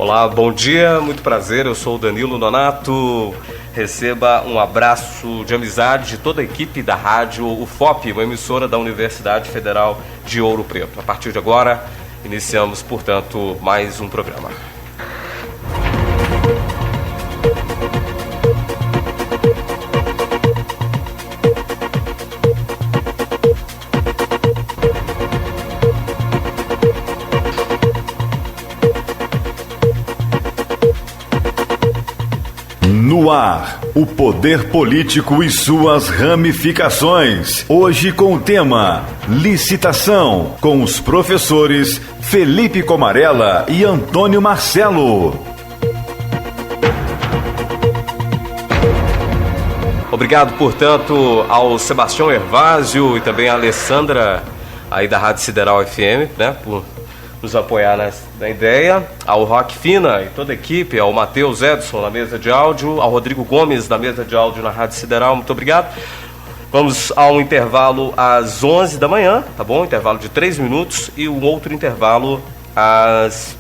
Olá, bom dia, muito prazer, eu sou o Danilo Nonato. Receba um abraço de amizade de toda a equipe da rádio UFOP, uma emissora da Universidade Federal de Ouro Preto. A partir de agora, iniciamos, portanto, mais um programa. No ar, o poder político e suas ramificações. Hoje com o tema Licitação, com os professores Felipe Comarella e Antônio Marcelo. Obrigado, portanto, ao Sebastião Hervásio e também à Alessandra, aí da Rádio Sideral FM, né, por nos apoiar na ideia, ao Rock Fina e toda a equipe, ao Matheus Edson na mesa de áudio, ao Rodrigo Gomes na mesa de áudio na Rádio Sideral, muito obrigado. Vamos ao intervalo às 11 da manhã, tá bom? Intervalo de 3 minutos e um outro intervalo às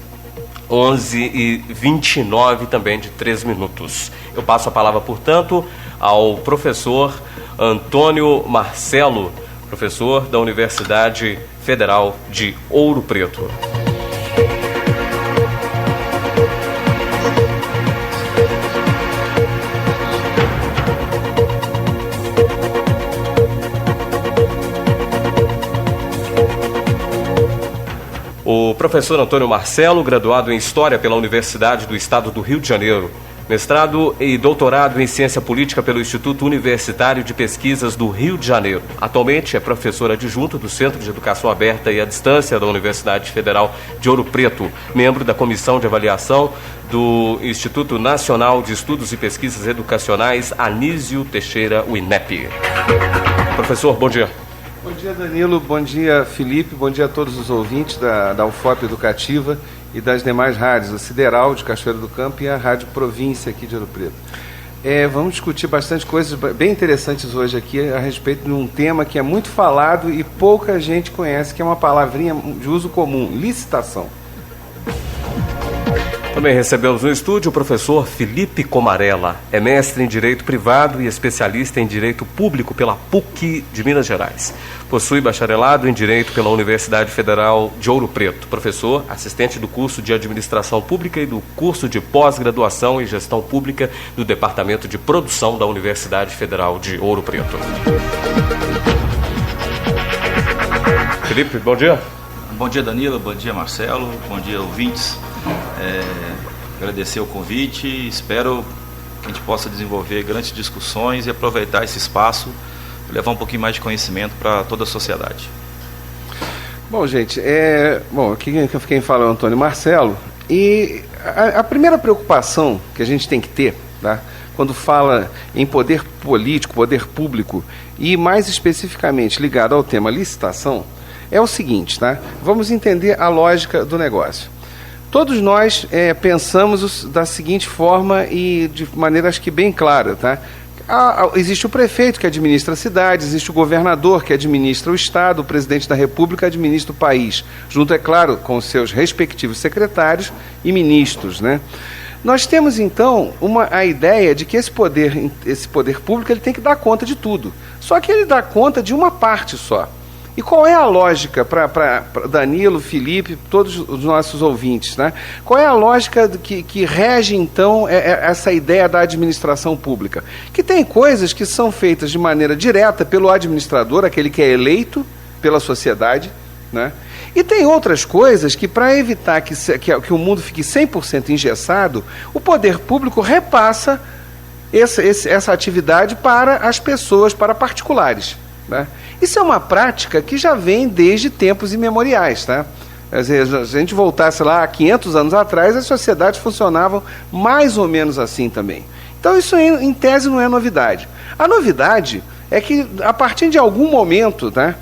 11h29 também de 3 minutos. Eu passo a palavra, portanto, ao professor Antônio Marcelo, professor da Universidade Federal de Ouro Preto. O professor Antônio Marcelo, graduado em História pela Universidade do Estado do Rio de Janeiro, mestrado e doutorado em Ciência Política pelo Instituto Universitário de Pesquisas do Rio de Janeiro. Atualmente é professor adjunto do Centro de Educação Aberta e à Distância da Universidade Federal de Ouro Preto, membro da Comissão de Avaliação do Instituto Nacional de Estudos e Pesquisas Educacionais Anísio Teixeira, o INEP. Professor, bom dia. Bom dia, Danilo, bom dia, Felipe, bom dia a todos os ouvintes da UFOP Educativa e das demais rádios, a Sideral de Cachoeira do Campo e a Rádio Província aqui de Ouro Preto. Vamos discutir bastante coisas bem interessantes hoje aqui a respeito de um tema que é muito falado e pouca gente conhece, que é uma palavrinha de uso comum, licitação. Também recebemos no estúdio o professor Felipe Comarella, é mestre em Direito Privado e especialista em Direito Público pela PUC de Minas Gerais. Possui bacharelado em Direito pela Universidade Federal de Ouro Preto. Professor, assistente do curso de Administração Pública e do curso de Pós-Graduação em Gestão Pública do Departamento de Produção da Universidade Federal de Ouro Preto. Felipe, bom dia. Bom dia, Danilo, bom dia, Marcelo, bom dia, ouvintes. Agradecer o convite e espero que a gente possa desenvolver grandes discussões e aproveitar esse espaço para levar um pouquinho mais de conhecimento para toda a sociedade. Bom, gente, aqui quem fala é o Antônio Marcelo e a primeira preocupação que a gente tem que ter, tá, quando fala em poder político, poder público e mais especificamente ligado ao tema licitação, é o seguinte, tá? Vamos entender a lógica do negócio. Todos nós pensamos da seguinte forma e de maneira acho que bem clara, tá? Existe o prefeito que administra a cidade, existe o governador que administra o estado, o presidente da república administra o país, junto, é claro, com os seus respectivos secretários e ministros, né? Nós temos então a ideia de que esse poder público ele tem que dar conta de tudo, só que ele dá conta de uma parte só. E qual é a lógica para Danilo, Felipe, todos os nossos ouvintes, né? Qual é a lógica que rege, então, essa ideia da administração pública? Que tem coisas que são feitas de maneira direta pelo administrador, aquele que é eleito pela sociedade, né? E tem outras coisas que, para evitar que o mundo fique 100% engessado, o poder público repassa essa atividade para as pessoas, para particulares, né? Isso é uma prática que já vem desde tempos imemoriais, tá? Se a gente voltasse lá há 500 anos atrás, as sociedades funcionavam mais ou menos assim também. Então isso em tese não é novidade. A novidade é que a partir de algum momento, tá,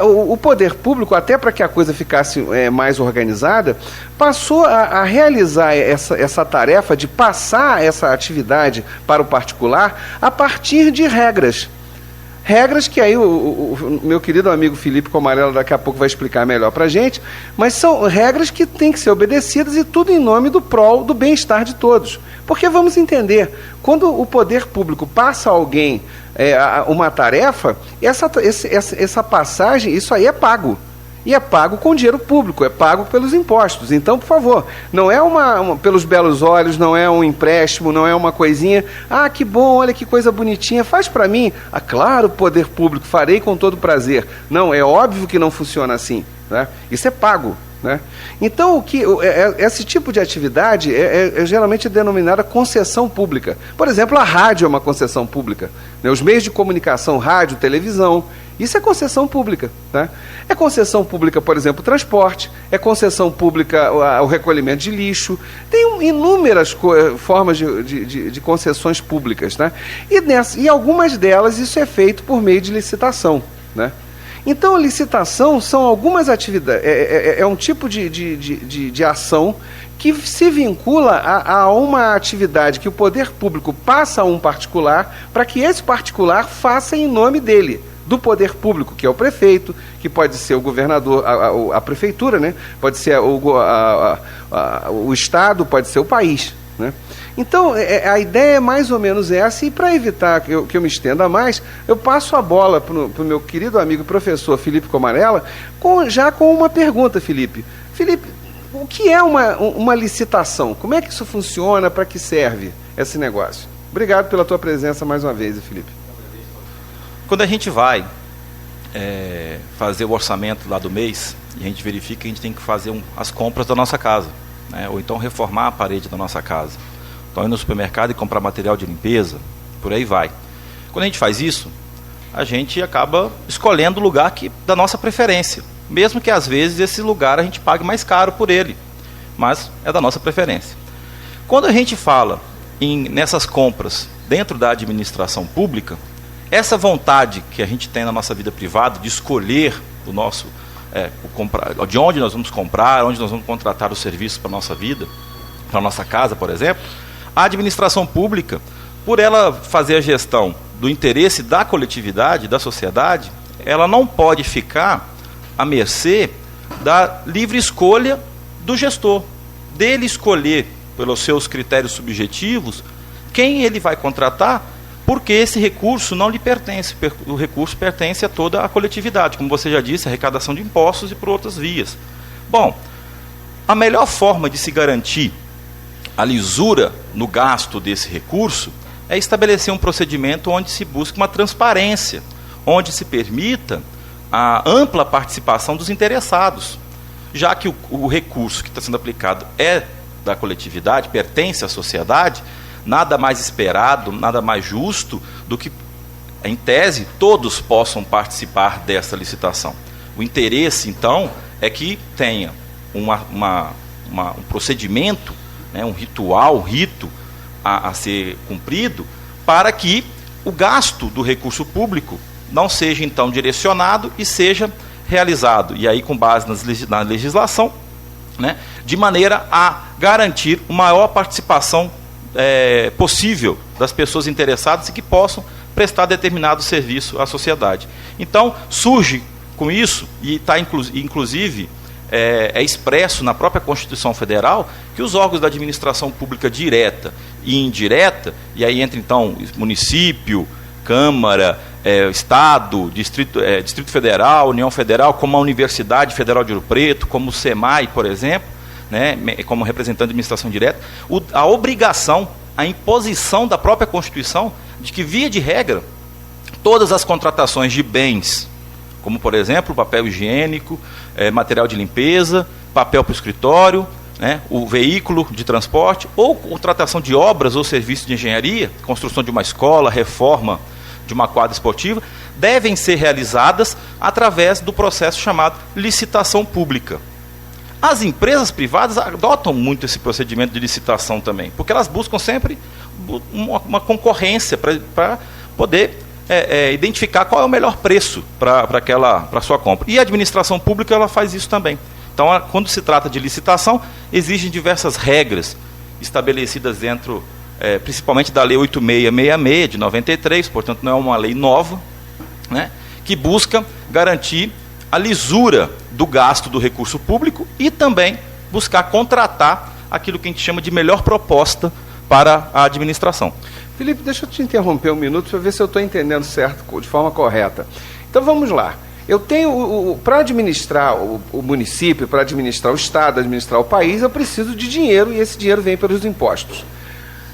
o poder público, até para que a coisa ficasse mais organizada, passou a realizar essa tarefa de passar essa atividade para o particular a partir de regras regras que aí o meu querido amigo Felipe Comarello daqui a pouco vai explicar melhor para a gente, mas são regras que têm que ser obedecidas e tudo em nome do prol do bem-estar de todos. Porque vamos entender, quando o poder público passa a alguém uma tarefa, essa passagem, isso aí é pago. E é pago com dinheiro público, é pago pelos impostos. Então, por favor, não é pelos belos olhos, não é um empréstimo, não é uma coisinha. Ah, que bom, olha que coisa bonitinha, faz para mim. Ah, claro, poder público, farei com todo prazer. Não, é óbvio que não funciona assim, né? Isso é pago, né? Então, esse tipo de atividade é geralmente denominada concessão pública. Por exemplo, a rádio é uma concessão pública, né? Os meios de comunicação, rádio, televisão, isso é concessão pública, tá? É concessão pública, por exemplo, o transporte, é concessão pública o recolhimento de lixo, tem inúmeras formas de concessões públicas, né? E algumas delas isso é feito por meio de licitação, né? Então, a licitação são algumas atividades, é um tipo de ação que se vincula a uma atividade que o poder público passa a um particular para que esse particular faça em nome dele, do poder público, que é o prefeito, que pode ser o governador, a prefeitura, né? Pode ser o Estado, pode ser o país, né? Então, a ideia é mais ou menos essa, e para evitar que eu me estenda mais, eu passo a bola para o meu querido amigo professor Felipe Comarello, já com uma pergunta, Felipe. Felipe, o que é uma licitação? Como é que isso funciona? Para que serve esse negócio? Obrigado pela tua presença mais uma vez, Felipe. Quando a gente vai fazer o orçamento lá do mês, e a gente verifica que a gente tem que fazer as compras da nossa casa, né? Ou então reformar a parede da nossa casa. Então ir no supermercado e comprar material de limpeza, por aí vai. Quando a gente faz isso, a gente acaba escolhendo o lugar da nossa preferência, mesmo que às vezes esse lugar a gente pague mais caro por ele, mas é da nossa preferência. Quando a gente fala nessas compras dentro da administração pública, essa vontade que a gente tem na nossa vida privada de escolher o nosso, de onde nós vamos comprar, onde nós vamos contratar os serviços para a nossa vida, para a nossa casa, por exemplo, a administração pública, por ela fazer a gestão do interesse da coletividade, da sociedade, ela não pode ficar à mercê da livre escolha do gestor, dele escolher, pelos seus critérios subjetivos, quem ele vai contratar, porque esse recurso não lhe pertence, o recurso pertence a toda a coletividade, como você já disse, arrecadação de impostos e por outras vias. Bom, a melhor forma de se garantir a lisura no gasto desse recurso é estabelecer um procedimento onde se busque uma transparência, onde se permita a ampla participação dos interessados, já que o recurso que está sendo aplicado é da coletividade, pertence à sociedade, nada mais esperado, nada mais justo do que, em tese, todos possam participar dessa licitação. O interesse, então, é que tenha um procedimento, né, um rito a ser cumprido, para que o gasto do recurso público não seja, então, direcionado e seja realizado, e aí com base na legislação, né, de maneira a garantir uma maior participação possível das pessoas interessadas e que possam prestar determinado serviço à sociedade. Então, surge com isso, e está inclusive expresso na própria Constituição Federal, que os órgãos da administração pública direta e indireta, e aí entra então município, Câmara, Estado, Distrito Federal, União Federal, como a Universidade Federal de Ouro Preto, como o SEMAI, por exemplo, né, como representante de administração direta, a obrigação, a imposição da própria Constituição de que, via de regra, todas as contratações de bens, como, por exemplo, papel higiênico, material de limpeza, papel para o escritório, né, o veículo de transporte, ou contratação de obras ou serviços de engenharia, construção de uma escola, reforma de uma quadra esportiva, devem ser realizadas através do processo chamado licitação pública. As empresas privadas adotam muito esse procedimento de licitação também, porque elas buscam sempre uma concorrência para poder identificar qual é o melhor preço para a sua compra. E a administração pública ela faz isso também. Então, quando se trata de licitação, existem diversas regras estabelecidas dentro, principalmente da Lei 8666 de 93, portanto não é uma lei nova, né, que busca garantir a lisura do gasto do recurso público e também buscar contratar aquilo que a gente chama de melhor proposta para a administração. Felipe, deixa eu te interromper um minuto para ver se eu estou entendendo certo, de forma correta. Então vamos lá. Eu tenho, para administrar o município, para administrar o Estado, administrar o país, eu preciso de dinheiro e esse dinheiro vem pelos impostos.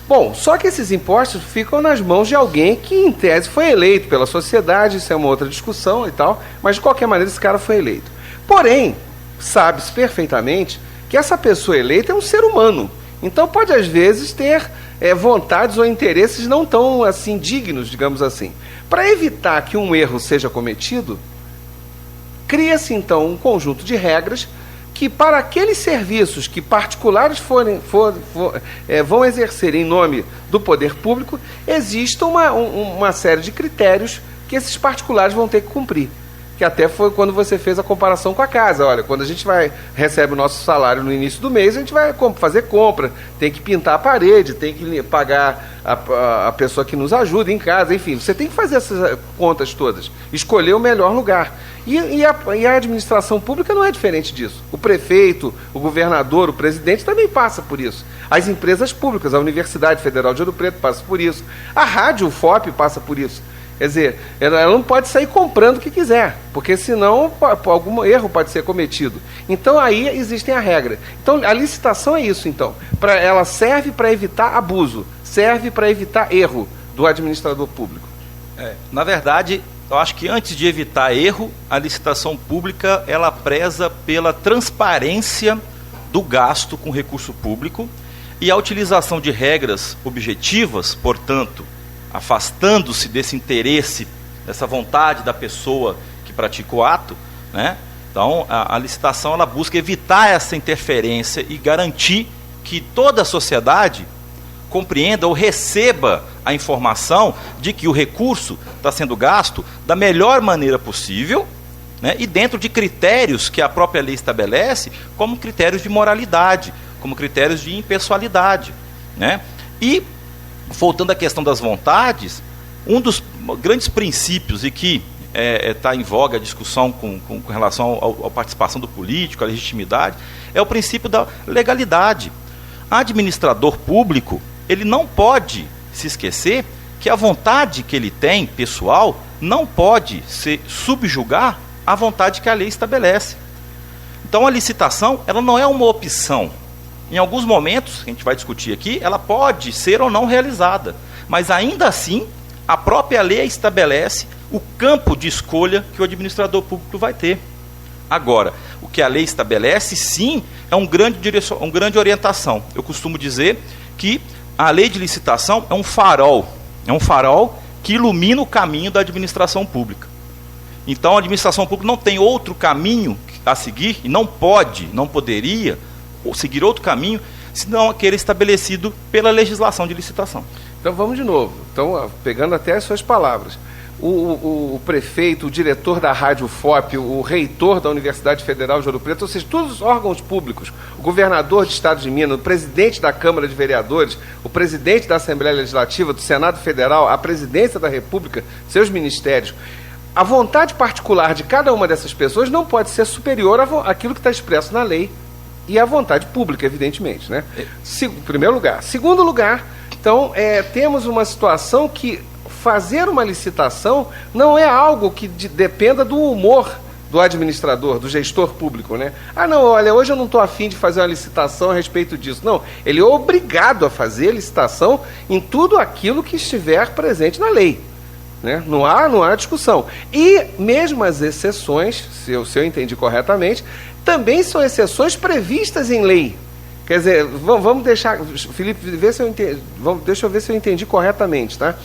Bom, só que esses impostos ficam nas mãos de alguém que, em tese, foi eleito pela sociedade, isso é uma outra discussão e tal, mas de qualquer maneira esse cara foi eleito. Porém, sabe-se perfeitamente que essa pessoa eleita é um ser humano, então pode às vezes ter vontades ou interesses não tão assim dignos, digamos assim. Para evitar que um erro seja cometido, cria-se então um conjunto de regras que para aqueles serviços que particulares vão exercer em nome do poder público, existe uma série de critérios que esses particulares vão ter que cumprir. Que até foi quando você fez a comparação com a casa. Olha, quando a gente recebe o nosso salário no início do mês, a gente vai fazer compra, tem que pintar a parede, tem que pagar a pessoa que nos ajuda em casa, enfim, você tem que fazer essas contas todas, escolher o melhor lugar. E a administração pública não é diferente disso. O prefeito, o governador, o presidente também passa por isso. As empresas públicas, a Universidade Federal de Ouro Preto passa por isso. A rádio, o FOP, passa por isso. Quer dizer, ela não pode sair comprando o que quiser, porque senão algum erro pode ser cometido. Então aí existem a regra. Então a licitação é isso, então. Ela serve para evitar abuso, serve para evitar erro do administrador público. Na verdade, eu acho que antes de evitar erro, a licitação pública ela preza pela transparência do gasto com recurso público e a utilização de regras objetivas, portanto, afastando-se desse interesse, dessa vontade da pessoa que pratica o ato, né? Então, a licitação ela busca evitar essa interferência e garantir que toda a sociedade compreenda ou receba a informação de que o recurso está sendo gasto da melhor maneira possível, né? E dentro de critérios que a própria lei estabelece, como critérios de moralidade, como critérios de impessoalidade, né? E voltando à questão das vontades, um dos grandes princípios e que está em voga a discussão com relação à participação do político, à legitimidade, é o princípio da legalidade. O administrador público, ele não pode se esquecer que a vontade que ele tem, pessoal, não pode se subjugar à vontade que a lei estabelece. Então a licitação, ela não é uma opção. Em alguns momentos, que a gente vai discutir aqui, ela pode ser ou não realizada, mas ainda assim, a própria lei estabelece o campo de escolha que o administrador público vai ter. Agora, o que a lei estabelece, sim, é uma grande orientação. Eu costumo dizer que a lei de licitação é um farol que ilumina o caminho da administração pública. Então, a administração pública não tem outro caminho a seguir, e não poderia ou seguir outro caminho, senão aquele estabelecido pela legislação de licitação. Então vamos de novo. Então, pegando até as suas palavras. O prefeito, o diretor da Rádio FOP, o reitor da Universidade Federal de Ouro Preto, ou seja, todos os órgãos públicos, o governador do Estado de Minas, o presidente da Câmara de Vereadores, o presidente da Assembleia Legislativa, do Senado Federal, a presidência da República, seus ministérios, a vontade particular de cada uma dessas pessoas não pode ser superior àquilo que está expresso na lei e à vontade pública, evidentemente, né? Em primeiro lugar. Segundo lugar, então, temos uma situação que fazer uma licitação não é algo que dependa do humor do administrador, do gestor público, né? Ah, não, olha, hoje eu não estou afim de fazer uma licitação a respeito disso. Não, ele é obrigado a fazer licitação em tudo aquilo que estiver presente na lei, né? Não há discussão. E mesmo as exceções, se eu entendi corretamente, também são exceções previstas em lei. Quer dizer, vamos deixar, Felipe, deixa eu ver se eu entendi corretamente, tá?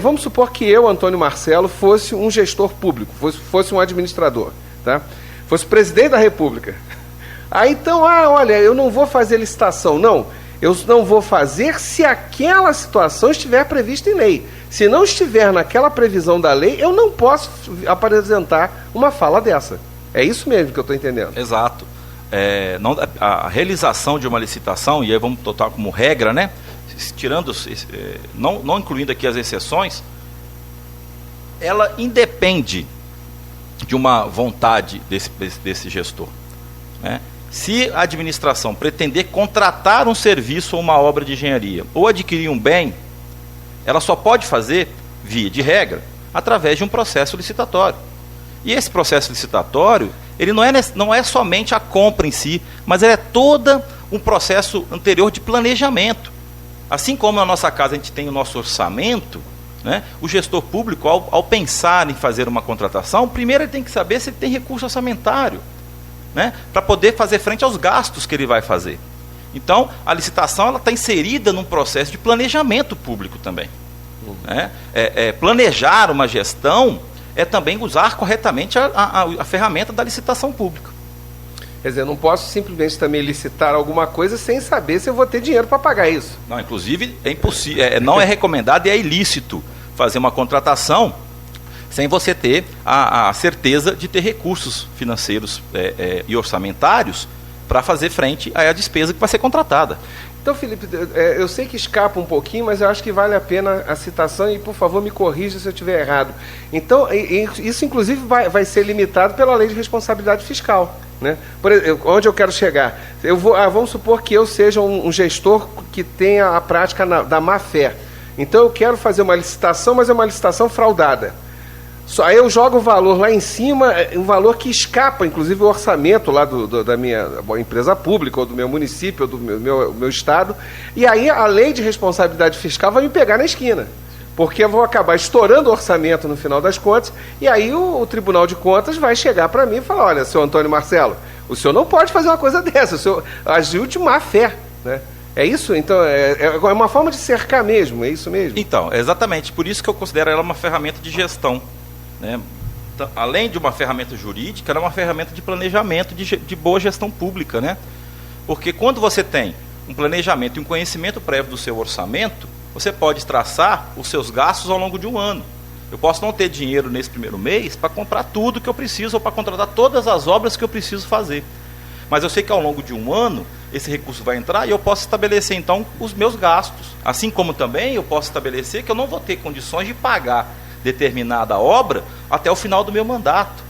Vamos supor que eu, Antônio Marcelo, fosse um gestor público, fosse um administrador, tá? Fosse presidente da República. Aí então, olha, eu não vou fazer licitação, não. Eu não vou fazer se aquela situação estiver prevista em lei. Se não estiver naquela previsão da lei, eu não posso apresentar uma fala dessa. É isso mesmo que eu estou entendendo. Exato. A realização de uma licitação, e aí vamos botar como regra, né? Tirando, não incluindo aqui as exceções, ela independe de uma vontade desse gestor, né? Se a administração pretender contratar um serviço ou uma obra de engenharia ou adquirir um bem, ela só pode fazer, via de regra, através de um processo licitatório. E esse processo licitatório, ele não é somente a compra em si, mas ele é todo um processo anterior de planejamento. Assim como na nossa casa a gente tem o nosso orçamento, né, o gestor público, ao pensar em fazer uma contratação, primeiro ele tem que saber se ele tem recurso orçamentário, né, para poder fazer frente aos gastos que ele vai fazer. Então, a licitação está inserida num processo de planejamento público também. Né? Planejar uma gestão é também usar corretamente a ferramenta da licitação pública. Quer dizer, eu não posso simplesmente também licitar alguma coisa sem saber se eu vou ter dinheiro para pagar isso. Não, inclusive, é impossível, não é recomendado e é ilícito fazer uma contratação sem você ter a certeza de ter recursos financeiros e orçamentários para fazer frente à despesa que vai ser contratada. Então, Felipe, eu sei que escapa um pouquinho, mas eu acho que vale a pena a citação e, por favor, me corrija se eu estiver errado. Então, isso, inclusive, vai ser limitado pela Lei de Responsabilidade Fiscal, né? Por exemplo, onde eu quero chegar? Vamos supor que eu seja um gestor que tenha a prática da má-fé. Então, eu quero fazer uma licitação, mas é uma licitação fraudada. Aí eu jogo o valor lá em cima, um valor que escapa, inclusive, o orçamento lá da minha empresa pública, ou do meu município, ou do meu estado, e aí a Lei de Responsabilidade Fiscal vai me pegar na esquina, porque eu vou acabar estourando o orçamento no final das contas, e aí o Tribunal de Contas vai chegar para mim e falar: olha, senhor Antônio Marcelo, o senhor não pode fazer uma coisa dessa, o senhor agiu de má fé, né? É isso? Então, é uma forma de cercar mesmo, é isso mesmo? Então, exatamente, por isso que eu considero ela uma ferramenta de gestão, né? Então, além de uma ferramenta jurídica, ela é uma ferramenta de planejamento, de boa gestão pública, né? Porque quando você tem um planejamento e um conhecimento prévio do seu orçamento, você pode traçar os seus gastos ao longo de um ano. Eu posso não ter dinheiro nesse primeiro mês para comprar tudo que eu preciso ou para contratar todas as obras que eu preciso fazer. Mas eu sei que ao longo de um ano esse recurso vai entrar e eu posso estabelecer então os meus gastos. Assim como também eu posso estabelecer que eu não vou ter condições de pagar determinada obra até o final do meu mandato.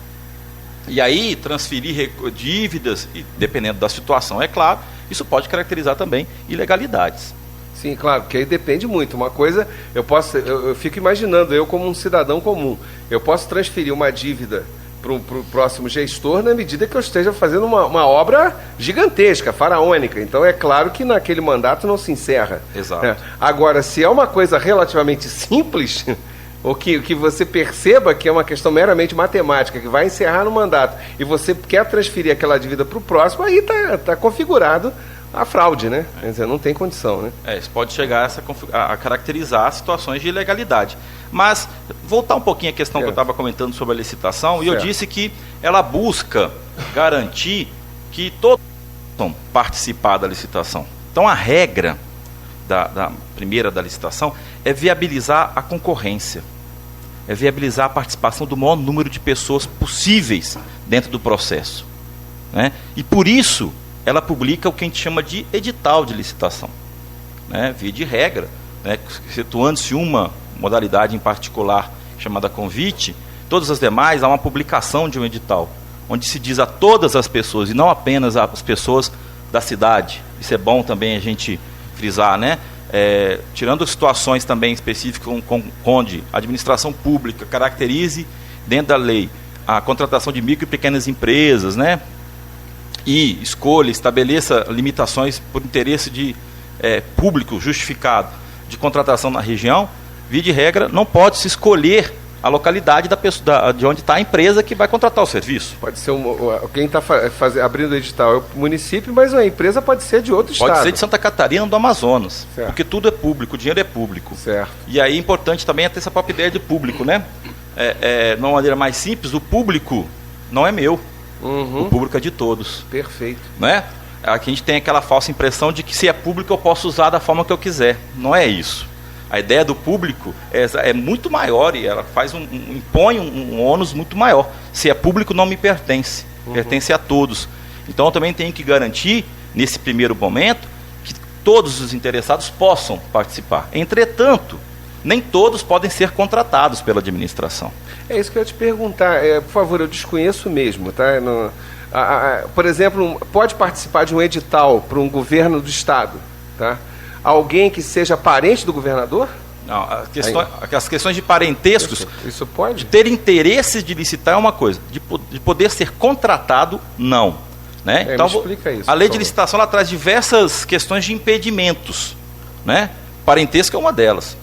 E aí transferir dívidas, e dependendo da situação, é claro, isso pode caracterizar também ilegalidades. Sim, claro, porque aí depende muito. Uma coisa, eu fico imaginando, eu como um cidadão comum, eu posso transferir uma dívida para o próximo gestor na medida que eu esteja fazendo uma obra gigantesca, faraônica. Então é claro que naquele mandato não se encerra. Exato. Agora, se é uma coisa relativamente simples, ou que você perceba que é uma questão meramente matemática, que vai encerrar no mandato, e você quer transferir aquela dívida para o próximo, aí está configurado a fraude, né? Quer dizer, não tem condição, né? Isso pode chegar a caracterizar situações de ilegalidade. Mas, voltar um pouquinho à questão que eu estava comentando sobre a licitação, e eu disse que ela busca garantir que todos possam participar da licitação. Então, a regra da primeira da licitação é viabilizar a concorrência, é viabilizar a participação do maior número de pessoas possíveis dentro do processo, né? E por isso ela publica o que a gente chama de edital de licitação, né? Via de regra, né? Excetuando-se uma modalidade em particular chamada convite, todas as demais há uma publicação de um edital, onde se diz a todas as pessoas, e não apenas as pessoas da cidade. Isso é bom também a gente frisar, né? Tirando situações também específicas onde a administração pública caracterize dentro da lei a contratação de micro e pequenas empresas, né? E escolha, estabeleça limitações por interesse público justificado de contratação na região, via de regra, não pode se escolher a localidade de onde está a empresa que vai contratar o serviço. Pode ser quem está abrindo o edital é o município, mas a empresa pode ser de outro estado. Pode ser de Santa Catarina ou do Amazonas, certo. Porque tudo é público, o dinheiro é público. Certo. E aí é importante também ter essa própria ideia de público, né? De uma maneira mais simples, o público não é meu, o público é de todos. Perfeito. Né? Aqui a gente tem aquela falsa impressão de que se é público eu posso usar da forma que eu quiser. Não é isso. A ideia do público é muito maior e ela impõe um ônus muito maior. Se é público, não me pertence, pertence a todos. Então eu também tenho que garantir, nesse primeiro momento, que todos os interessados possam participar. Entretanto, nem todos podem ser contratados pela administração. É isso que eu ia te perguntar. Por favor, eu desconheço mesmo, tá? Por exemplo, pode participar de um edital para um governo do estado, tá? Alguém que seja parente do governador? Não, as questões de parentescos, isso pode? De ter interesse de licitar é uma coisa, de poder ser contratado, não. Né? Então, me explica isso, a lei de licitação ela traz diversas questões de impedimentos. Né? Parentesco é uma delas.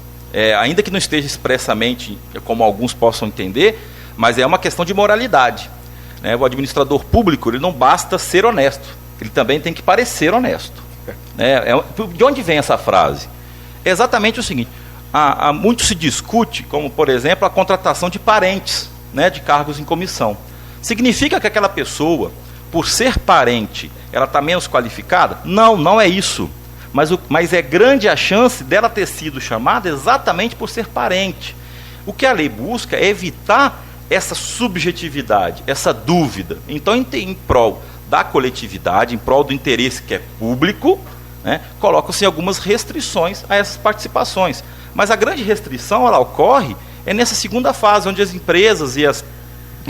Ainda que não esteja expressamente como alguns possam entender, mas é uma questão de moralidade. Né? O administrador público ele não basta ser honesto, ele também tem que parecer honesto. Né? De onde vem essa frase? É exatamente o seguinte: muito se discute, como por exemplo a contratação de parentes, né, de cargos em comissão. Significa que aquela pessoa, por ser parente, ela está menos qualificada? Não, não é isso. Mas é grande a chance dela ter sido chamada exatamente por ser parente. O que a lei busca é evitar essa subjetividade, essa dúvida. Então, em prol da coletividade, em prol do interesse que é público, né, colocam-se algumas restrições a essas participações. Mas a grande restrição ela ocorre nessa segunda fase, onde as empresas e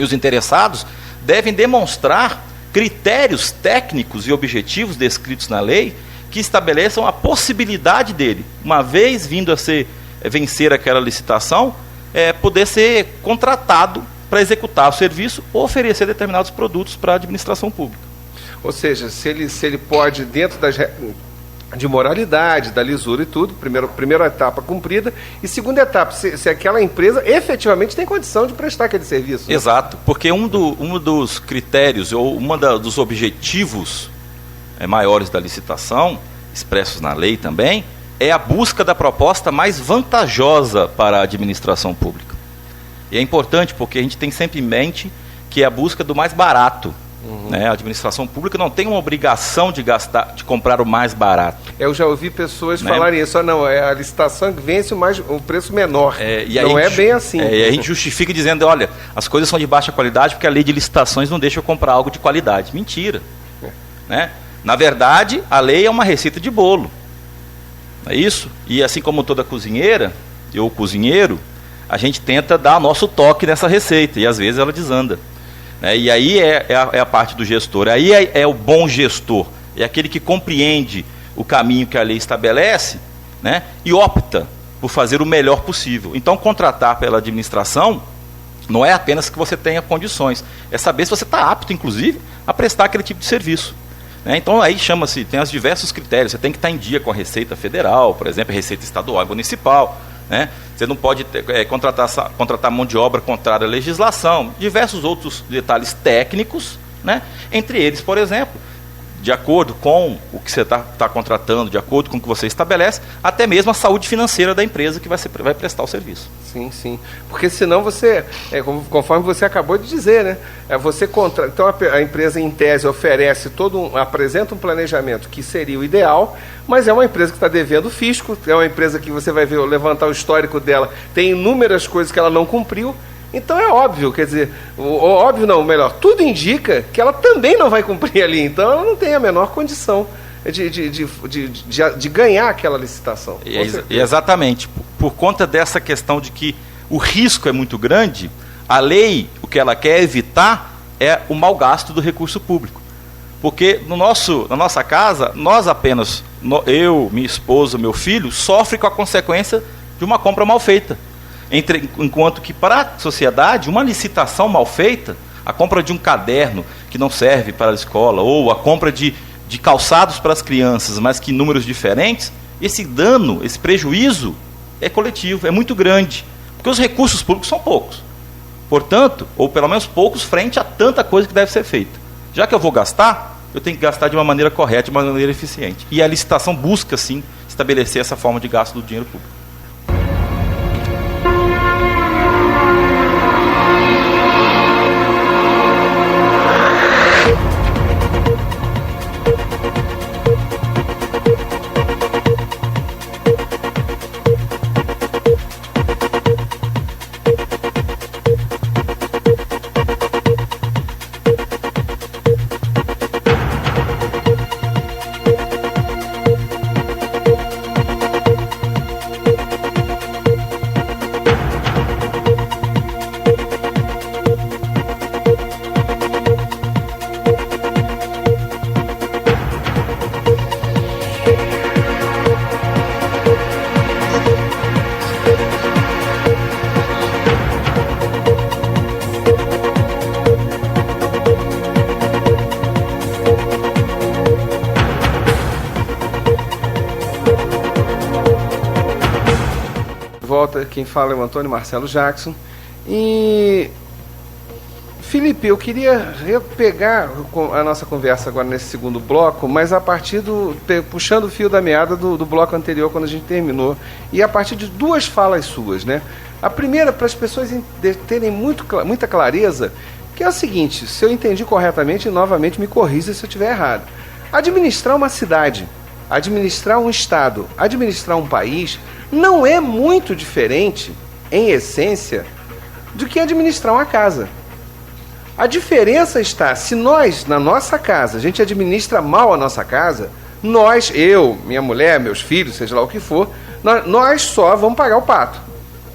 os interessados devem demonstrar critérios técnicos e objetivos descritos na lei que estabeleçam a possibilidade dele, uma vez vindo a vencer aquela licitação, poder ser contratado para executar o serviço ou oferecer determinados produtos para a administração pública. Ou seja, se ele pode, dentro de moralidade, da lisura e tudo, primeira etapa cumprida, e segunda etapa, se aquela empresa efetivamente tem condição de prestar aquele serviço. Né? Exato, porque um dos critérios, ou dos objetivos maiores da licitação, expressos na lei também, é a busca da proposta mais vantajosa para a administração pública. E é importante porque a gente tem sempre em mente que é a busca do mais barato. Né? A administração pública não tem uma obrigação de comprar o mais barato. Eu já ouvi pessoas falarem isso, não, é a licitação que vence o preço menor. Não é bem assim. E a gente justifica dizendo, olha, as coisas são de baixa qualidade porque a lei de licitações não deixa eu comprar algo de qualidade. Mentira. Né? Na verdade, a lei é uma receita de bolo. Não é isso? E assim como toda cozinheira, ou cozinheiro, a gente tenta dar nosso toque nessa receita, e às vezes ela desanda. E aí é a parte do gestor, aí é o bom gestor, é aquele que compreende o caminho que a lei estabelece, né, e opta por fazer o melhor possível. Então, contratar pela administração não é apenas que você tenha condições, é saber se você está apto, inclusive, a prestar aquele tipo de serviço. Então, aí tem os diversos critérios, você tem que estar em dia com a Receita Federal, por exemplo, a Receita Estadual e Municipal, né? Você não pode contratar mão de obra contrária à legislação, diversos outros detalhes técnicos, né? Entre eles, por exemplo, de acordo com o que você está contratando, de acordo com o que você estabelece, até mesmo a saúde financeira da empresa que vai prestar o serviço. Sim, sim. Porque senão você, conforme você acabou de dizer, né? Então a empresa em tese oferece apresenta um planejamento que seria o ideal, mas é uma empresa que está devendo o fisco, é uma empresa que você vai levantar o histórico dela, tem inúmeras coisas que ela não cumpriu. Então é óbvio, quer dizer, óbvio não, melhor, tudo indica que ela também não vai cumprir ali, então ela não tem a menor condição de ganhar aquela licitação. Exatamente, por conta dessa questão de que o risco é muito grande, a lei, o que ela quer evitar é o mau gasto do recurso público. Porque na nossa casa, nós apenas, eu, minha esposa, meu filho, sofre com a consequência de uma compra mal feita. Enquanto que para a sociedade, uma licitação mal feita, a compra de um caderno que não serve para a escola, ou a compra de calçados para as crianças, mas que em números diferentes, esse dano, esse prejuízo é coletivo, é muito grande, porque os recursos públicos são poucos. Portanto, ou pelo menos poucos frente a tanta coisa que deve ser feita. Já que eu vou gastar, eu tenho que gastar de uma maneira correta, de uma maneira eficiente. E a licitação busca, sim, estabelecer essa forma de gasto do dinheiro público. quem fala é o Antônio Marcelo Jackson. E, Felipe, eu queria pegar a nossa conversa agora nesse segundo bloco, mas a partir puxando o fio da meada do bloco anterior, quando a gente terminou, e a partir de duas falas suas, né? A primeira, para as pessoas terem muita clareza, que é o seguinte: se eu entendi corretamente, novamente me corrija se eu estiver errado. Administrar uma cidade, administrar um estado, administrar um país não é muito diferente, em essência, do que administrar uma casa. A diferença está, se nós, na nossa casa, a gente administra mal a nossa casa, nós, eu, minha mulher, meus filhos, seja lá o que for, nós só vamos pagar o pato,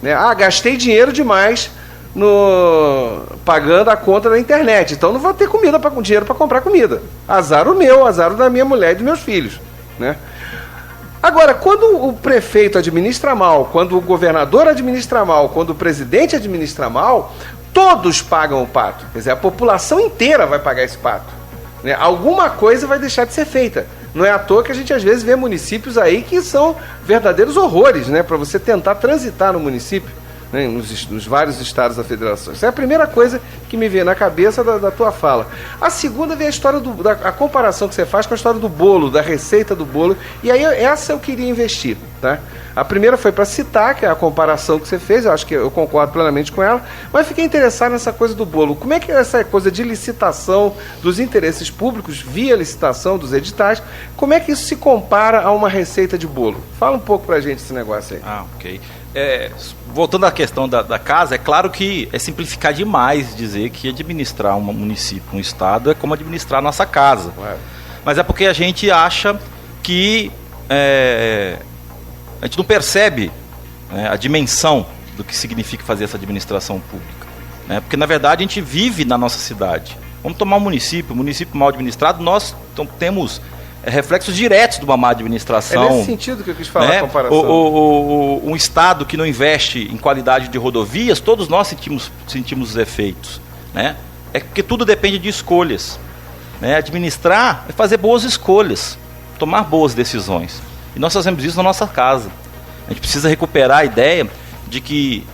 né? Ah, gastei dinheiro demais pagando a conta da internet, então não vou ter dinheiro para comprar comida. Azar o meu, azar o da minha mulher e dos meus filhos, né? Agora, quando o prefeito administra mal, quando o governador administra mal, quando o presidente administra mal, todos pagam o pato. Quer dizer, a população inteira vai pagar esse pato, né? Alguma coisa vai deixar de ser feita. Não é à toa que a gente às vezes vê municípios aí que são verdadeiros horrores, né? Para você tentar transitar no município, né? Nos vários estados da federação. Essa é a primeira coisa que me vem na cabeça da tua fala. A segunda vem a história a comparação que você faz com a história do bolo, da receita do bolo. E aí essa eu queria investir, tá? A primeira foi para citar, que é a comparação que você fez, eu acho que eu concordo plenamente com ela, mas fiquei interessado nessa coisa do bolo. Como é que é essa coisa de licitação dos interesses públicos, via licitação dos editais, como é que isso se compara a uma receita de bolo? Fala um pouco pra gente esse negócio aí. Ok. Voltando à questão da casa, é claro que é simplificar demais dizer que administrar um município, um estado, é como administrar a nossa casa. Claro. Mas é porque a gente acha que a gente não percebe, né, a dimensão do que significa fazer essa administração pública, né? Porque, na verdade, a gente vive na nossa cidade. Vamos tomar um município mal administrado, nós temos reflexos diretos de uma má administração. É nesse sentido que eu quis falar, né? A comparação. Um estado que não investe em qualidade de rodovias, todos nós sentimos os efeitos, né? É porque tudo depende de escolhas, né? Administrar é fazer boas escolhas, tomar boas decisões. E nós fazemos isso na nossa casa. A gente precisa recuperar a ideia de que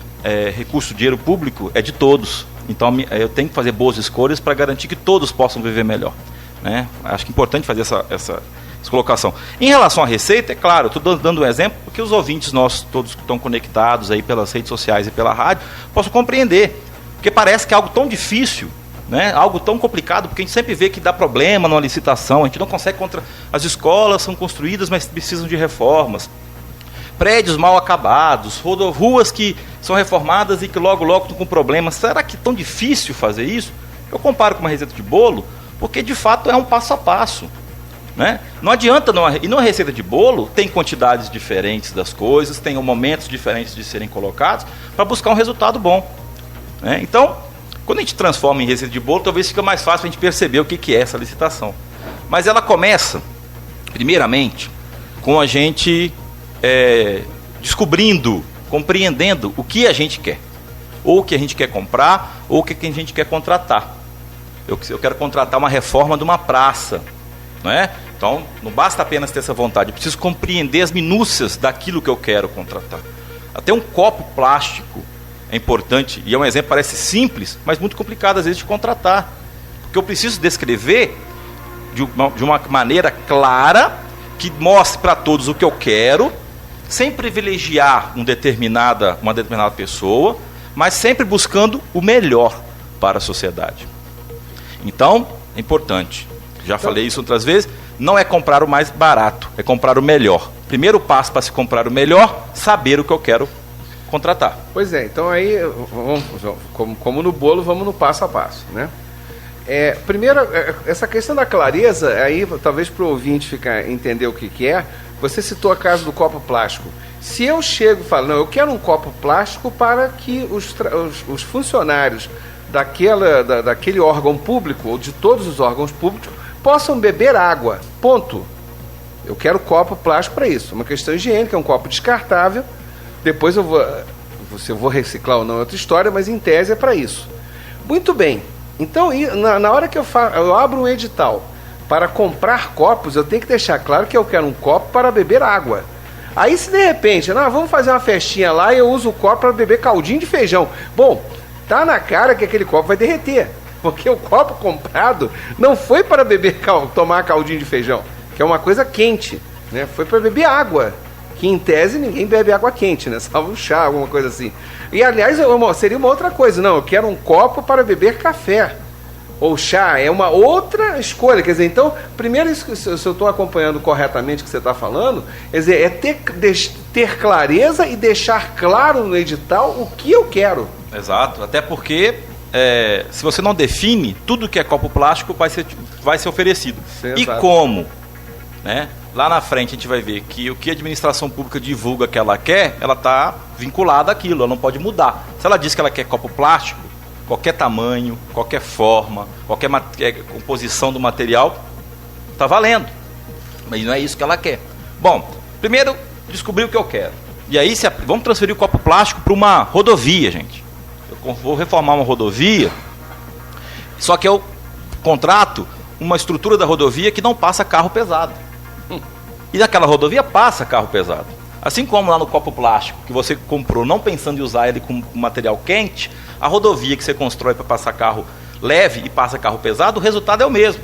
recurso, dinheiro público é de todos. Então eu tenho que fazer boas escolhas para garantir que todos possam viver melhor, né? Acho que é importante fazer essa colocação. Em relação à receita, é claro, eu estou dando um exemplo porque os ouvintes nossos, todos que estão conectados aí pelas redes sociais e pela rádio, possam compreender. Porque parece que é algo tão difícil, né? Algo tão complicado, porque a gente sempre vê que dá problema numa licitação, a gente não consegue as escolas são construídas, mas precisam de reformas, prédios mal acabados, ruas que são reformadas e que logo estão com problemas. Será que é tão difícil fazer isso? Eu comparo com uma receita de bolo, porque de fato é um passo a passo, né? Não adianta, e numa receita de bolo tem quantidades diferentes das coisas, tem momentos diferentes de serem colocados para buscar um resultado bom, né? Então, quando a gente transforma em receita de bolo, talvez fica mais fácil a gente perceber o que é essa licitação. Mas ela começa, primeiramente, com a gente descobrindo, compreendendo o que a gente quer. Ou o que a gente quer comprar, ou o que a gente quer contratar. Eu quero contratar uma reforma de uma praça, não é? Então, não basta apenas ter essa vontade, eu preciso compreender as minúcias daquilo que eu quero contratar. Até um copo plástico é importante, e é um exemplo, parece simples, mas muito complicado às vezes de contratar, porque eu preciso descrever de uma maneira clara, que mostre para todos o que eu quero, sem privilegiar uma determinada pessoa, mas sempre buscando o melhor para a sociedade. Então, é importante, já falei isso outras vezes, não é comprar o mais barato, é comprar o melhor. Primeiro passo para se comprar o melhor, saber o que eu quero contratar. Pois é, então aí, como no bolo, vamos no passo a passo, né? Primeiro, essa questão da clareza, aí talvez para o ouvinte entender o que é, você citou a casa do copo plástico. Se eu chego e falo, não, eu quero um copo plástico para que os funcionários daquele órgão público, ou de todos os órgãos públicos, possam beber água, ponto. Eu quero copo plástico para isso, uma questão higiênica, é um copo descartável. Depois eu vou reciclar ou não é outra história, mas em tese é para isso. Muito bem. Então, na hora que eu abro um edital para comprar copos, eu tenho que deixar claro que eu quero um copo para beber água. Aí se de repente, vamos fazer uma festinha lá e eu uso o copo para beber caldinho de feijão. Bom, tá na cara que aquele copo vai derreter. Porque o copo comprado não foi para tomar caldinho de feijão, que é uma coisa quente, né? Foi para beber água, que em tese ninguém bebe água quente, né? Salvo chá, alguma coisa assim. E aliás, seria uma outra coisa. Não, eu quero um copo para beber café ou chá, é uma outra escolha. Quer dizer, então, primeiro, se eu estou acompanhando corretamente o que você está falando, quer dizer, é ter clareza e deixar claro no edital o que eu quero. Exato, até porque se você não define, tudo que é copo plástico vai ser oferecido. Sim, e exato. como, né? Lá na frente a gente vai ver que o que a administração pública divulga que ela quer, ela está vinculada àquilo, ela não pode mudar. Se ela diz que ela quer copo plástico, qualquer tamanho, qualquer forma, qualquer composição do material, está valendo. Mas não é isso que ela quer. Bom, primeiro descobrir o que eu quero. E aí vamos transferir o copo plástico para uma rodovia, gente. Eu vou reformar uma rodovia, só que eu contrato uma estrutura da rodovia que não passa carro pesado. E naquela rodovia passa carro pesado. Assim como lá no copo plástico, que você comprou não pensando em usar ele com material quente, a rodovia que você constrói para passar carro leve e passa carro pesado, o resultado é o mesmo.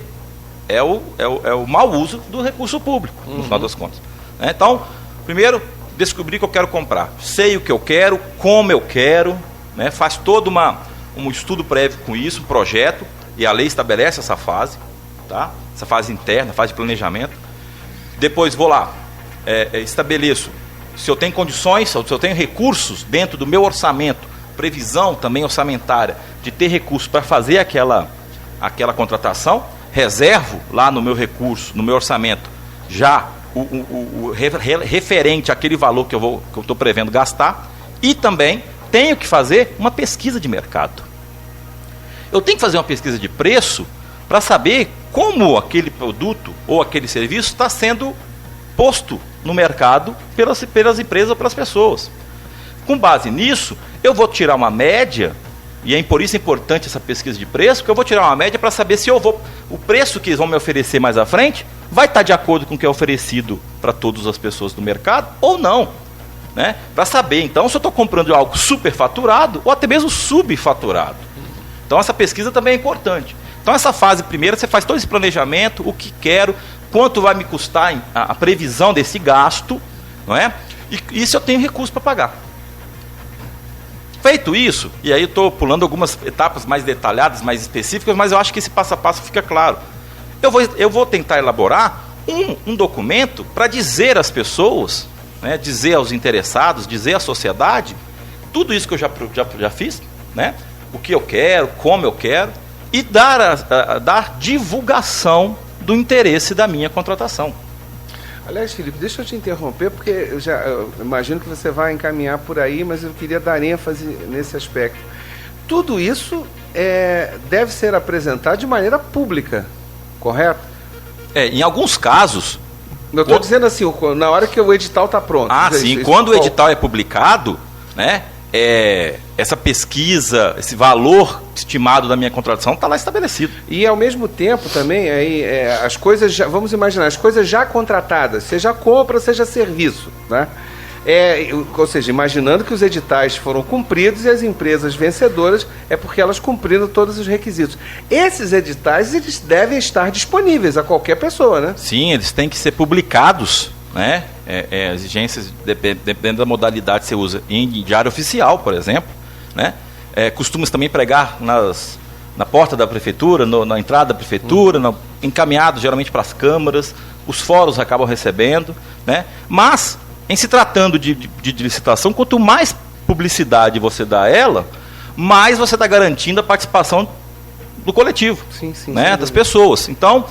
É o mau uso do recurso público, no final das contas. Então, primeiro, descobrir o que eu quero comprar. Sei o que eu quero, como eu quero, né? Faz todo um estudo prévio com isso, um projeto, e a lei estabelece essa fase, tá? Essa fase interna, fase de planejamento. Depois vou lá, estabeleço se eu tenho condições, se eu tenho recursos dentro do meu orçamento, previsão também orçamentária de ter recursos para fazer aquela contratação, reservo lá no meu recurso, no meu orçamento, já o referente àquele valor que eu estou prevendo gastar, e também tenho que fazer uma pesquisa de mercado. Eu tenho que fazer uma pesquisa de preço para saber como aquele produto ou aquele serviço está sendo posto no mercado pelas empresas ou pelas pessoas. Com base nisso, eu vou tirar uma média, e por isso é importante essa pesquisa de preço, porque eu vou tirar uma média para saber se o preço que eles vão me oferecer mais à frente vai estar de acordo com o que é oferecido para todas as pessoas do mercado ou não. Né? Para saber, então, se eu estou comprando algo superfaturado ou até mesmo subfaturado. Então, essa pesquisa também é importante. Então, essa fase primeira, você faz todo esse planejamento, o que quero, quanto vai me custar a previsão desse gasto, não é? E se eu tenho recurso para pagar. Feito isso, e aí eu estou pulando algumas etapas mais detalhadas, mais específicas, mas eu acho que esse passo a passo fica claro. Eu vou tentar elaborar um documento para dizer às pessoas, né, dizer aos interessados, dizer à sociedade, tudo isso que eu já fiz, né, o que eu quero, como eu quero, e dar divulgação do interesse da minha contratação. Aliás, Felipe, deixa eu te interromper, porque eu imagino que você vai encaminhar por aí, mas eu queria dar ênfase nesse aspecto. Tudo isso deve ser apresentado de maneira pública, correto? Em alguns casos... Eu estou dizendo assim, na hora que o edital está pronto. Sim, quando o edital é publicado, né, essa pesquisa, esse valor estimado da minha contratação está lá estabelecido. E ao mesmo tempo também, as coisas, vamos imaginar, as coisas já contratadas, seja compra, seja serviço, né? Ou seja, imaginando que os editais foram cumpridos e as empresas vencedoras é porque elas cumpriram todos os requisitos. Esses editais, eles devem estar disponíveis a qualquer pessoa, né? Sim, eles têm que ser publicados, né? Exigências, dependendo da modalidade que você usa, em diário oficial, por exemplo, né? Costuma também pregar na porta da prefeitura, na entrada da prefeitura, encaminhado geralmente para as câmaras, os fóruns acabam recebendo, né? Mas, em se tratando de licitação, quanto mais publicidade você dá a ela, mais você está garantindo a participação do coletivo, sim, né? Das pessoas. Então,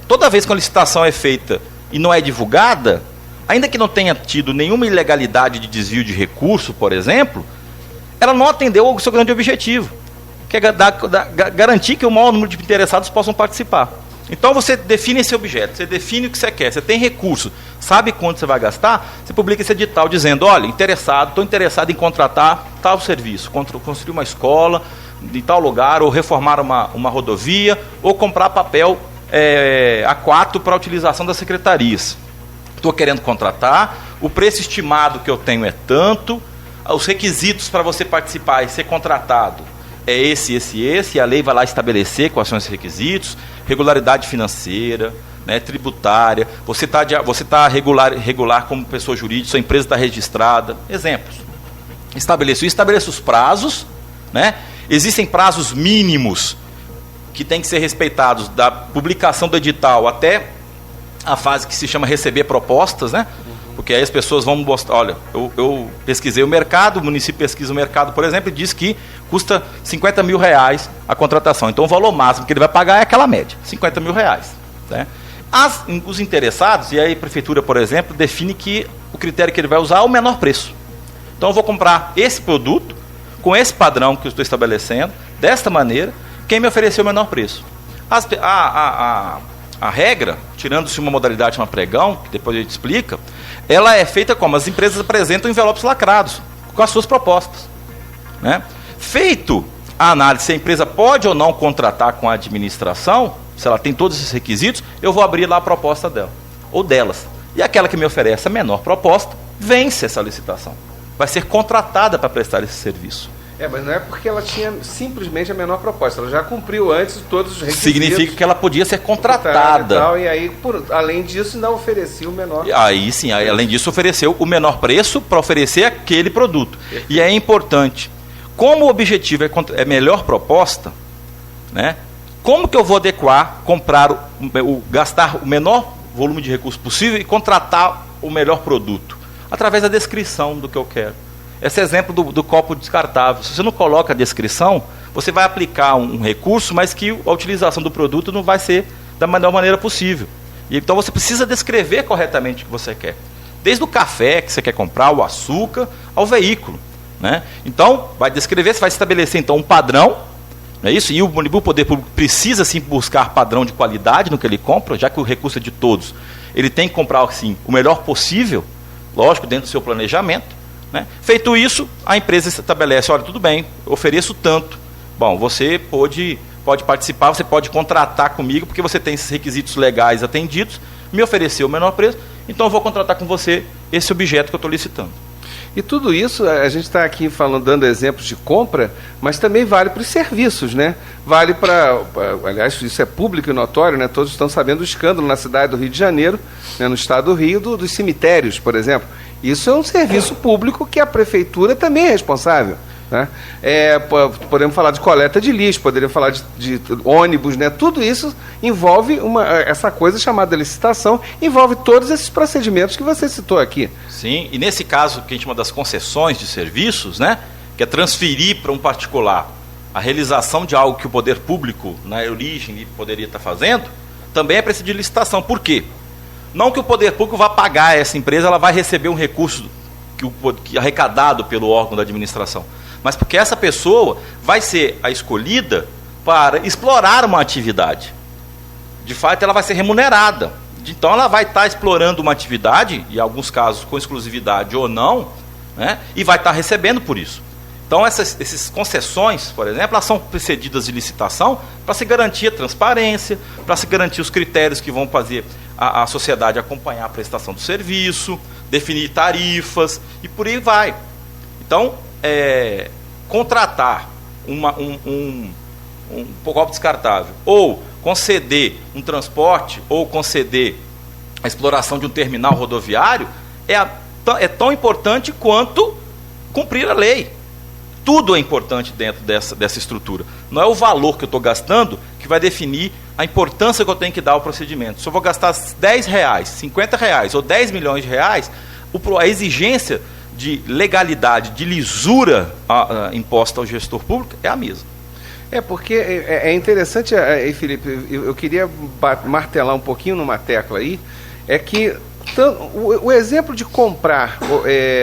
toda vez que uma licitação é feita e não é divulgada, ainda que não tenha tido nenhuma ilegalidade de desvio de recurso, por exemplo, ela não atendeu ao seu grande objetivo, que é garantir que o maior número de interessados possam participar. Então você define esse objeto, você define o que você quer, você tem recurso, sabe quanto você vai gastar, você publica esse edital dizendo, olha, estou interessado em contratar tal serviço, construir uma escola em tal lugar, ou reformar uma rodovia, ou comprar papel A4 para a utilização das secretarias. estou querendo contratar, o preço estimado que eu tenho é tanto, os requisitos para você participar e ser contratado é esse, e a lei vai lá estabelecer quais são esses requisitos, regularidade financeira, né, tributária, você tá regular como pessoa jurídica, sua empresa está registrada, exemplos. Estabeleço os prazos, né? Existem prazos mínimos que têm que ser respeitados da publicação do edital até a fase que se chama receber propostas, né? Porque aí as pessoas vão mostrar, olha, eu pesquisei o mercado, o município pesquisa o mercado, por exemplo, e diz que custa R$50 mil a contratação. Então o valor máximo que ele vai pagar é aquela média, R$50 mil. Né? Os interessados, e aí a prefeitura, por exemplo, define que o critério que ele vai usar é o menor preço. Então eu vou comprar esse produto, com esse padrão que eu estou estabelecendo, desta maneira, quem me ofereceu o menor preço. A regra, tirando-se uma modalidade chamada pregão, que depois a gente explica, ela é feita como? As empresas apresentam envelopes lacrados, com as suas propostas. Né? Feito a análise se a empresa pode ou não contratar com a administração, se ela tem todos esses requisitos, eu vou abrir lá a proposta dela, ou delas. E aquela que me oferece a menor proposta, vence essa licitação. Vai ser contratada para prestar esse serviço. Mas não é porque ela tinha simplesmente a menor proposta, ela já cumpriu antes todos os requisitos. Significa que ela podia ser contratada. E aí, além disso, não oferecia o menor. Aí sim, além disso, ofereceu o menor preço para oferecer aquele produto. Perfeito. E é importante, como o objetivo é melhor proposta, né? Como que eu vou adequar, gastar o menor volume de recursos possível e contratar o melhor produto? Através da descrição do que eu quero. Esse exemplo do copo descartável. Se você não coloca a descrição, você vai aplicar um recurso, mas que a utilização do produto não vai ser da melhor maneira possível. E então você precisa descrever corretamente o que você quer. Desde o café que você quer comprar, o açúcar, ao veículo. Né? Então, vai descrever, você vai estabelecer então um padrão, não é isso? E o poder público precisa sim buscar padrão de qualidade no que ele compra, já que o recurso é de todos. Ele tem que comprar assim, o melhor possível, lógico, dentro do seu planejamento. Né? Feito isso, a empresa estabelece, olha, tudo bem, ofereço tanto. Bom, você pode participar, você pode contratar comigo, porque você tem esses requisitos legais atendidos, me ofereceu o menor preço, então eu vou contratar com você esse objeto que eu estou licitando. E tudo isso, a gente está aqui dando exemplos de compra, mas também vale para os serviços, né? Vale para, aliás, isso é público e notório, né? Todos estão sabendo do escândalo na cidade do Rio de Janeiro, né? No estado do Rio, dos cemitérios, por exemplo. Isso é um serviço público que a prefeitura também é responsável. Né? Podemos falar de coleta de lixo, poderíamos falar de ônibus, né? Tudo isso envolve essa coisa chamada licitação, envolve todos esses procedimentos que você citou aqui. Sim, e nesse caso que a gente chama das concessões de serviços, né? Que é transferir para um particular a realização de algo que o poder público, na origem, poderia estar fazendo, também é preciso de licitação. Por quê? Não que o poder público vá pagar essa empresa, ela vai receber um recurso que arrecadado pelo órgão da administração, mas porque essa pessoa vai ser a escolhida para explorar uma atividade. De fato, ela vai ser remunerada. Então, ela vai estar explorando uma atividade, em alguns casos com exclusividade ou não, né, e vai estar recebendo por isso. Então, essas concessões, por exemplo, elas são precedidas de licitação para se garantir a transparência, para se garantir os critérios que vão fazer a sociedade acompanhar a prestação do serviço, definir tarifas e por aí vai. Então, contratar um copo descartável ou conceder um transporte ou conceder a exploração de um terminal rodoviário é tão importante quanto cumprir a lei. Tudo é importante dentro dessa estrutura. Não é o valor que eu estou gastando que vai definir a importância que eu tenho que dar ao procedimento. Se eu vou gastar R$10, R$50 ou R$10 milhões, a exigência de legalidade, de lisura imposta ao gestor público é a mesma. Porque é interessante, Felipe, eu queria martelar um pouquinho numa tecla aí, é que o exemplo de comprar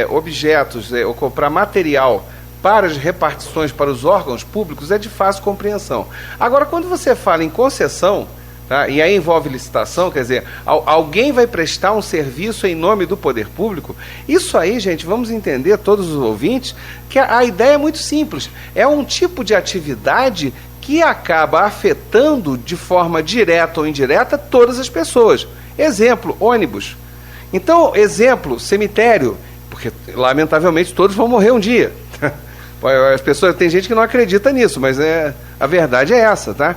objetos ou comprar material para as repartições para os órgãos públicos é de fácil compreensão. Agora, quando você fala em concessão, tá, e aí envolve licitação, quer dizer, alguém vai prestar um serviço em nome do poder público, isso aí, gente, vamos entender, todos os ouvintes, que a ideia é muito simples. É um tipo de atividade que acaba afetando de forma direta ou indireta todas as pessoas. Exemplo, ônibus. Então, exemplo, cemitério, porque lamentavelmente todos vão morrer um dia. As pessoas, tem gente que não acredita nisso, mas a verdade é essa, tá?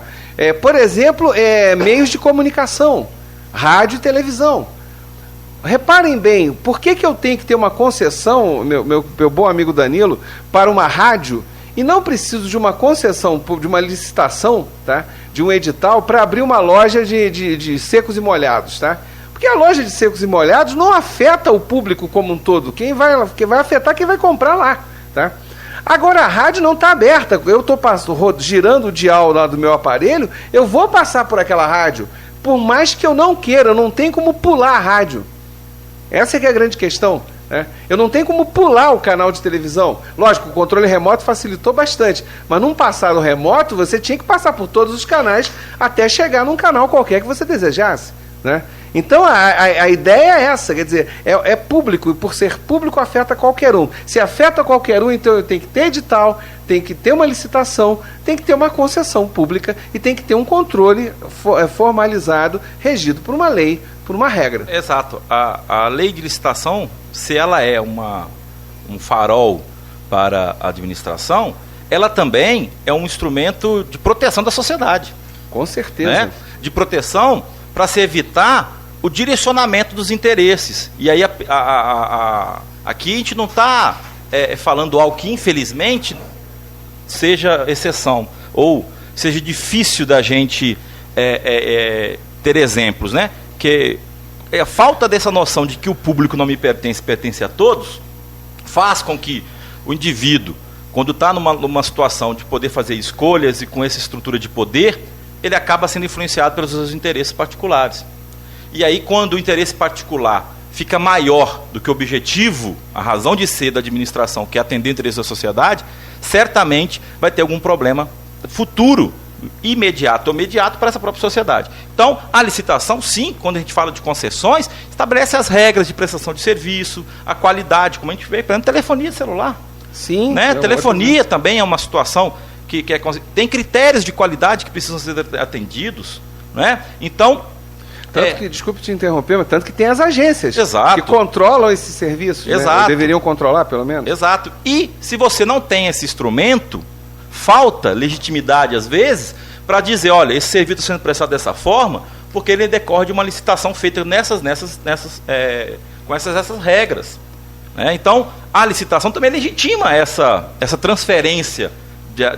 Por exemplo, meios de comunicação, rádio e televisão. Reparem bem, por que eu tenho que ter uma concessão, meu bom amigo Danilo, para uma rádio, e não preciso de uma concessão, de uma licitação, tá? De um edital, para abrir uma loja de secos e molhados, tá? Porque a loja de secos e molhados não afeta o público como um todo, quem vai afetar quem vai comprar lá, tá? Agora a rádio não está aberta, eu estou girando o dial lá do meu aparelho, eu vou passar por aquela rádio, por mais que eu não queira, eu não tenho como pular a rádio. Essa é que é a grande questão, né? Eu não tenho como pular o canal de televisão. Lógico, o controle remoto facilitou bastante, mas num passado remoto você tinha que passar por todos os canais até chegar num canal qualquer que você desejasse, né? Então a ideia é essa, quer dizer, é público, e por ser público afeta qualquer um. Se afeta qualquer um, então tem que ter edital, tem que ter uma licitação, tem que ter uma concessão pública e tem que ter um controle formalizado, regido por uma lei, por uma regra. Exato. A lei de licitação, se ela é um farol para a administração, ela também é um instrumento de proteção da sociedade. Com certeza. Né? De proteção para se evitar o direcionamento dos interesses. E aí aqui a gente não está falando algo que infelizmente seja exceção, ou seja difícil da gente ter exemplos, né? Que a falta dessa noção de que o público não me pertence, pertence a todos, faz com que o indivíduo, quando está numa situação de poder fazer escolhas e com essa estrutura de poder, ele acaba sendo influenciado pelos seus interesses particulares. E aí, quando o interesse particular fica maior do que o objetivo, a razão de ser da administração, que é atender o interesse da sociedade, certamente vai ter algum problema futuro, imediato ou mediato, para essa própria sociedade. Então, a licitação, sim, quando a gente fala de concessões, estabelece as regras de prestação de serviço, a qualidade, como a gente vê, por exemplo, telefonia celular. Sim. Né? Telefonia também é uma situação que tem critérios de qualidade que precisam ser atendidos, né? Então, tanto que, desculpe te interromper, mas tanto que tem as agências, exato, que controlam esses serviços, exato, né? Deveriam controlar, pelo menos. Exato. E se você não tem esse instrumento, falta legitimidade, às vezes, para dizer, olha, esse serviço está sendo prestado dessa forma, porque ele decorre de uma licitação feita com essas regras. Né? Então, a licitação também legitima essa transferência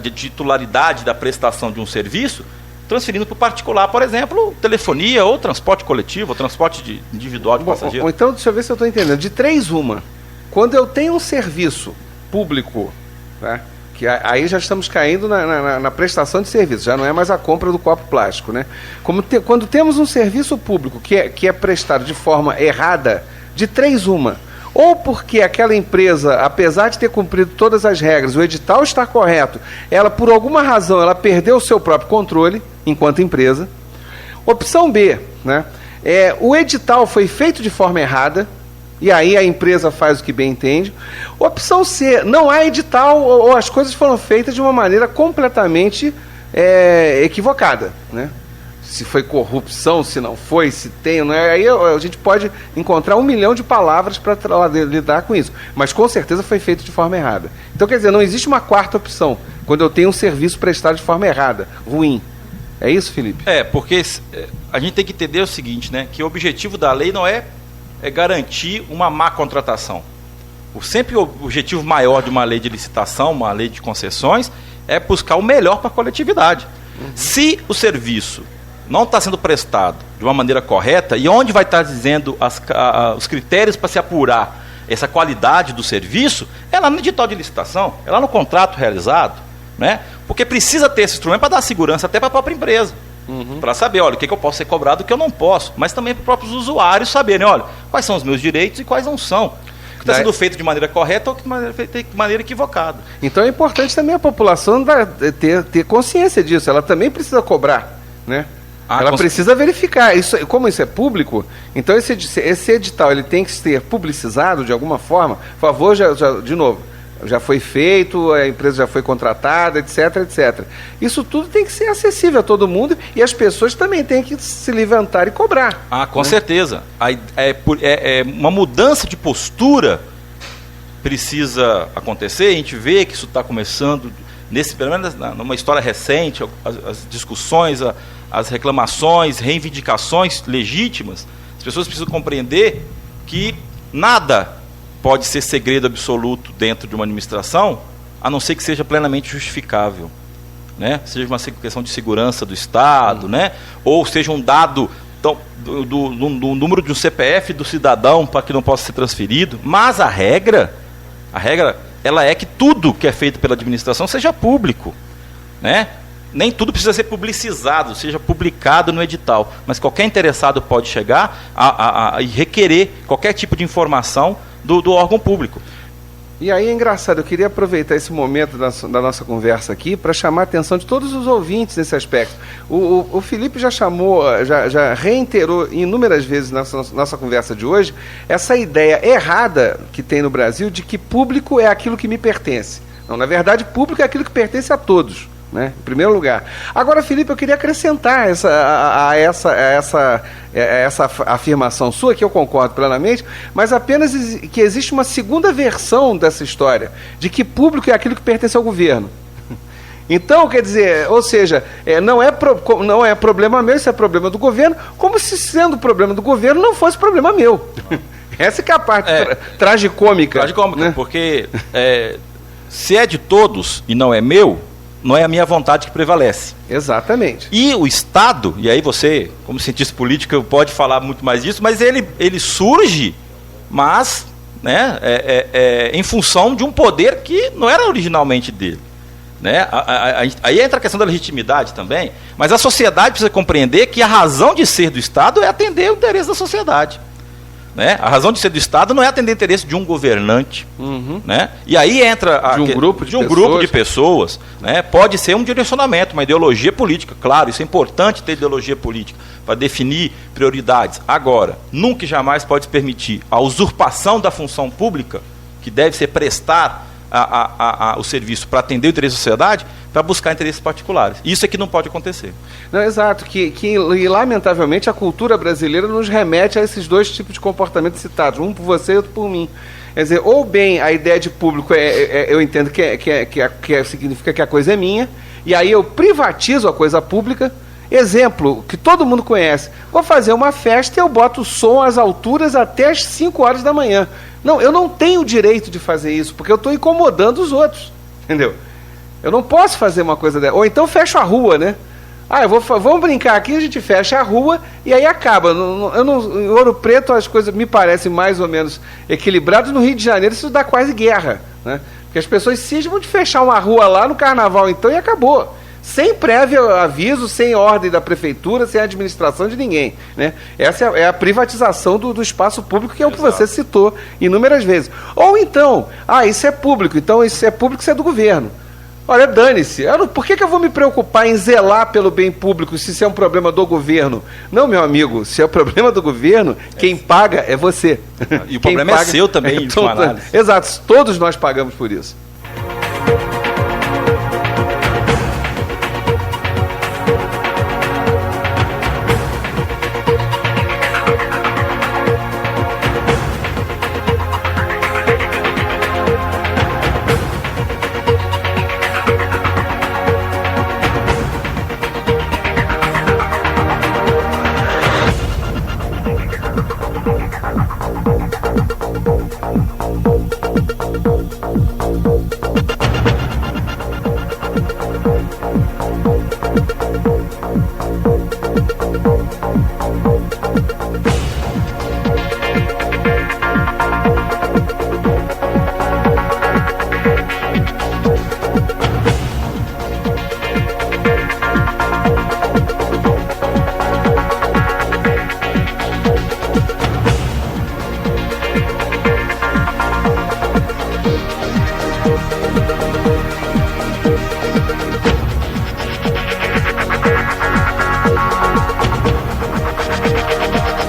de titularidade da prestação de um serviço, transferindo para o particular, por exemplo, telefonia ou transporte coletivo, ou transporte individual de passageiros. Ou então, deixa eu ver se eu estou entendendo. De 3, uma. Quando eu tenho um serviço público, né, que aí já estamos caindo na prestação de serviço, já não é mais a compra do copo plástico, né? Quando temos um serviço público que é prestado de forma errada, de 3, uma. Ou porque aquela empresa, apesar de ter cumprido todas as regras, o edital está correto, ela, por alguma razão, ela perdeu o seu próprio controle, enquanto empresa. Opção B, né? O edital foi feito de forma errada, e aí a empresa faz o que bem entende. Opção C, não há edital, ou as coisas foram feitas de uma maneira completamente equivocada, né? Se foi corrupção, se não foi, se tem, não é? Aí a gente pode encontrar 1 milhão de palavras para lidar com isso. Mas com certeza foi feito de forma errada. Então, quer dizer, não existe uma quarta opção quando eu tenho um serviço prestado de forma errada, ruim. É isso, Felipe? Porque a gente tem que entender o seguinte, né? Que o objetivo da lei não é garantir uma má contratação. Sempre o objetivo maior de uma lei de licitação, uma lei de concessões, é buscar o melhor para a coletividade. Uhum. Se o serviço não está sendo prestado de uma maneira correta, e onde vai estar dizendo os critérios para se apurar essa qualidade do serviço, é lá no edital de licitação, é lá no contrato realizado, né? Porque precisa ter esse instrumento para dar segurança até para a própria empresa, para saber, olha, o que eu posso ser cobrado e o que eu não posso, mas também para os próprios usuários saberem, olha, quais são os meus direitos e quais não são. O que está sendo feito de maneira correta ou de maneira equivocada. Então é importante também a população ter consciência disso, ela também precisa cobrar, né? Ela precisa verificar. Como isso é público, então esse edital ele tem que ser publicizado de alguma forma. Por favor, de novo, já foi feito, a empresa já foi contratada, etc, etc. Isso tudo tem que ser acessível a todo mundo e as pessoas também têm que se levantar e cobrar. Com certeza. Uma mudança de postura precisa acontecer. A gente vê que isso está começando, pelo menos numa história recente, as discussões, as reclamações, reivindicações legítimas. As pessoas precisam compreender que nada pode ser segredo absoluto dentro de uma administração, a não ser que seja plenamente justificável, né? Seja uma questão de segurança do Estado, né? Ou seja um dado do número de um CPF do cidadão para que não possa ser transferido. Mas a regra ela é que tudo que é feito pela administração seja público, né? Nem tudo precisa ser publicizado, seja publicado no edital, mas qualquer interessado pode chegar e requerer qualquer tipo de informação do órgão público. E aí é engraçado, eu queria aproveitar esse momento da nossa conversa aqui para chamar a atenção de todos os ouvintes nesse aspecto. O Felipe já chamou, já reiterou inúmeras vezes na nossa conversa de hoje, essa ideia errada que tem no Brasil de que público é aquilo que me pertence. Não, na verdade, público é aquilo que pertence a todos, né? Em primeiro lugar. Agora, Felipe, eu queria acrescentar essa afirmação sua, que eu concordo plenamente, mas apenas que existe uma segunda versão dessa história, de que público é aquilo que pertence ao governo. Então, quer dizer, ou seja, não é problema meu, isso é problema do governo, como se sendo problema do governo não fosse problema meu. Essa que é a parte tragicômica. Tragicômica, né? Porque se é de todos e não é meu, não é a minha vontade que prevalece. Exatamente. E o Estado, e aí você, como cientista político, pode falar muito mais disso, mas ele surge, mas né, em função de um poder que não era originalmente dele. Né? Aí entra a questão da legitimidade também, mas a sociedade precisa compreender que a razão de ser do Estado é atender o interesse da sociedade. Né? A razão de ser do Estado não é atender o interesse de um governante. Né? E aí entra de um grupo de pessoas. Né? Pode ser um direcionamento, uma ideologia política. Claro, isso é importante ter ideologia política para definir prioridades. Agora, nunca e jamais pode se permitir a usurpação da função pública, que deve ser prestar o serviço para atender o interesse da sociedade, para buscar interesses particulares. Isso é que não pode acontecer. Não, exato, e lamentavelmente a cultura brasileira nos remete a esses dois tipos de comportamento citados, um por você e outro por mim. Quer dizer, ou bem a ideia de público eu entendo que significa que a coisa é minha, e aí eu privatizo a coisa pública. Exemplo, que todo mundo conhece, vou fazer uma festa e eu boto o som às alturas até as 5 horas da manhã. Não, eu não tenho o direito de fazer isso, porque eu estou incomodando os outros, entendeu? Eu não posso fazer uma coisa dessa. Ou então fecho a rua, né? Vamos brincar aqui, a gente fecha a rua e aí acaba. Em Ouro Preto as coisas me parecem mais ou menos equilibradas. No Rio de Janeiro isso dá quase guerra, né? Porque as pessoas cismam de fechar uma rua lá no carnaval então e acabou. Sem prévio aviso, sem ordem da prefeitura, sem administração de ninguém, né? Essa é a privatização do espaço público, que é o que você citou inúmeras vezes. Ou então, isso é público, então isso é público, isso é do governo. Olha, dane-se, por que eu vou me preocupar em zelar pelo bem público se isso é um problema do governo? Não, meu amigo, se é o problema do governo, quem paga é você. E o problema é seu também, Exato, todos nós pagamos por isso.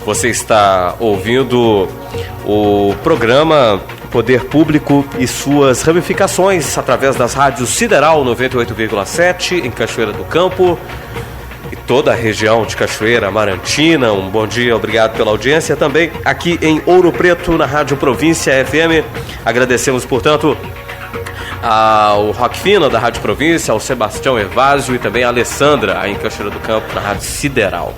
Você está ouvindo o programa poder público e suas ramificações através das rádios Sideral 98,7 em Cachoeira do Campo e toda a região de Cachoeira, Marantina. Um bom dia, obrigado pela audiência. Também aqui em Ouro Preto, na Rádio Província FM. Agradecemos, portanto, ao Rock Fino da Rádio Província, ao Sebastião Evásio e também a Alessandra, aí em Cachoeira do Campo, na Rádio Sideral.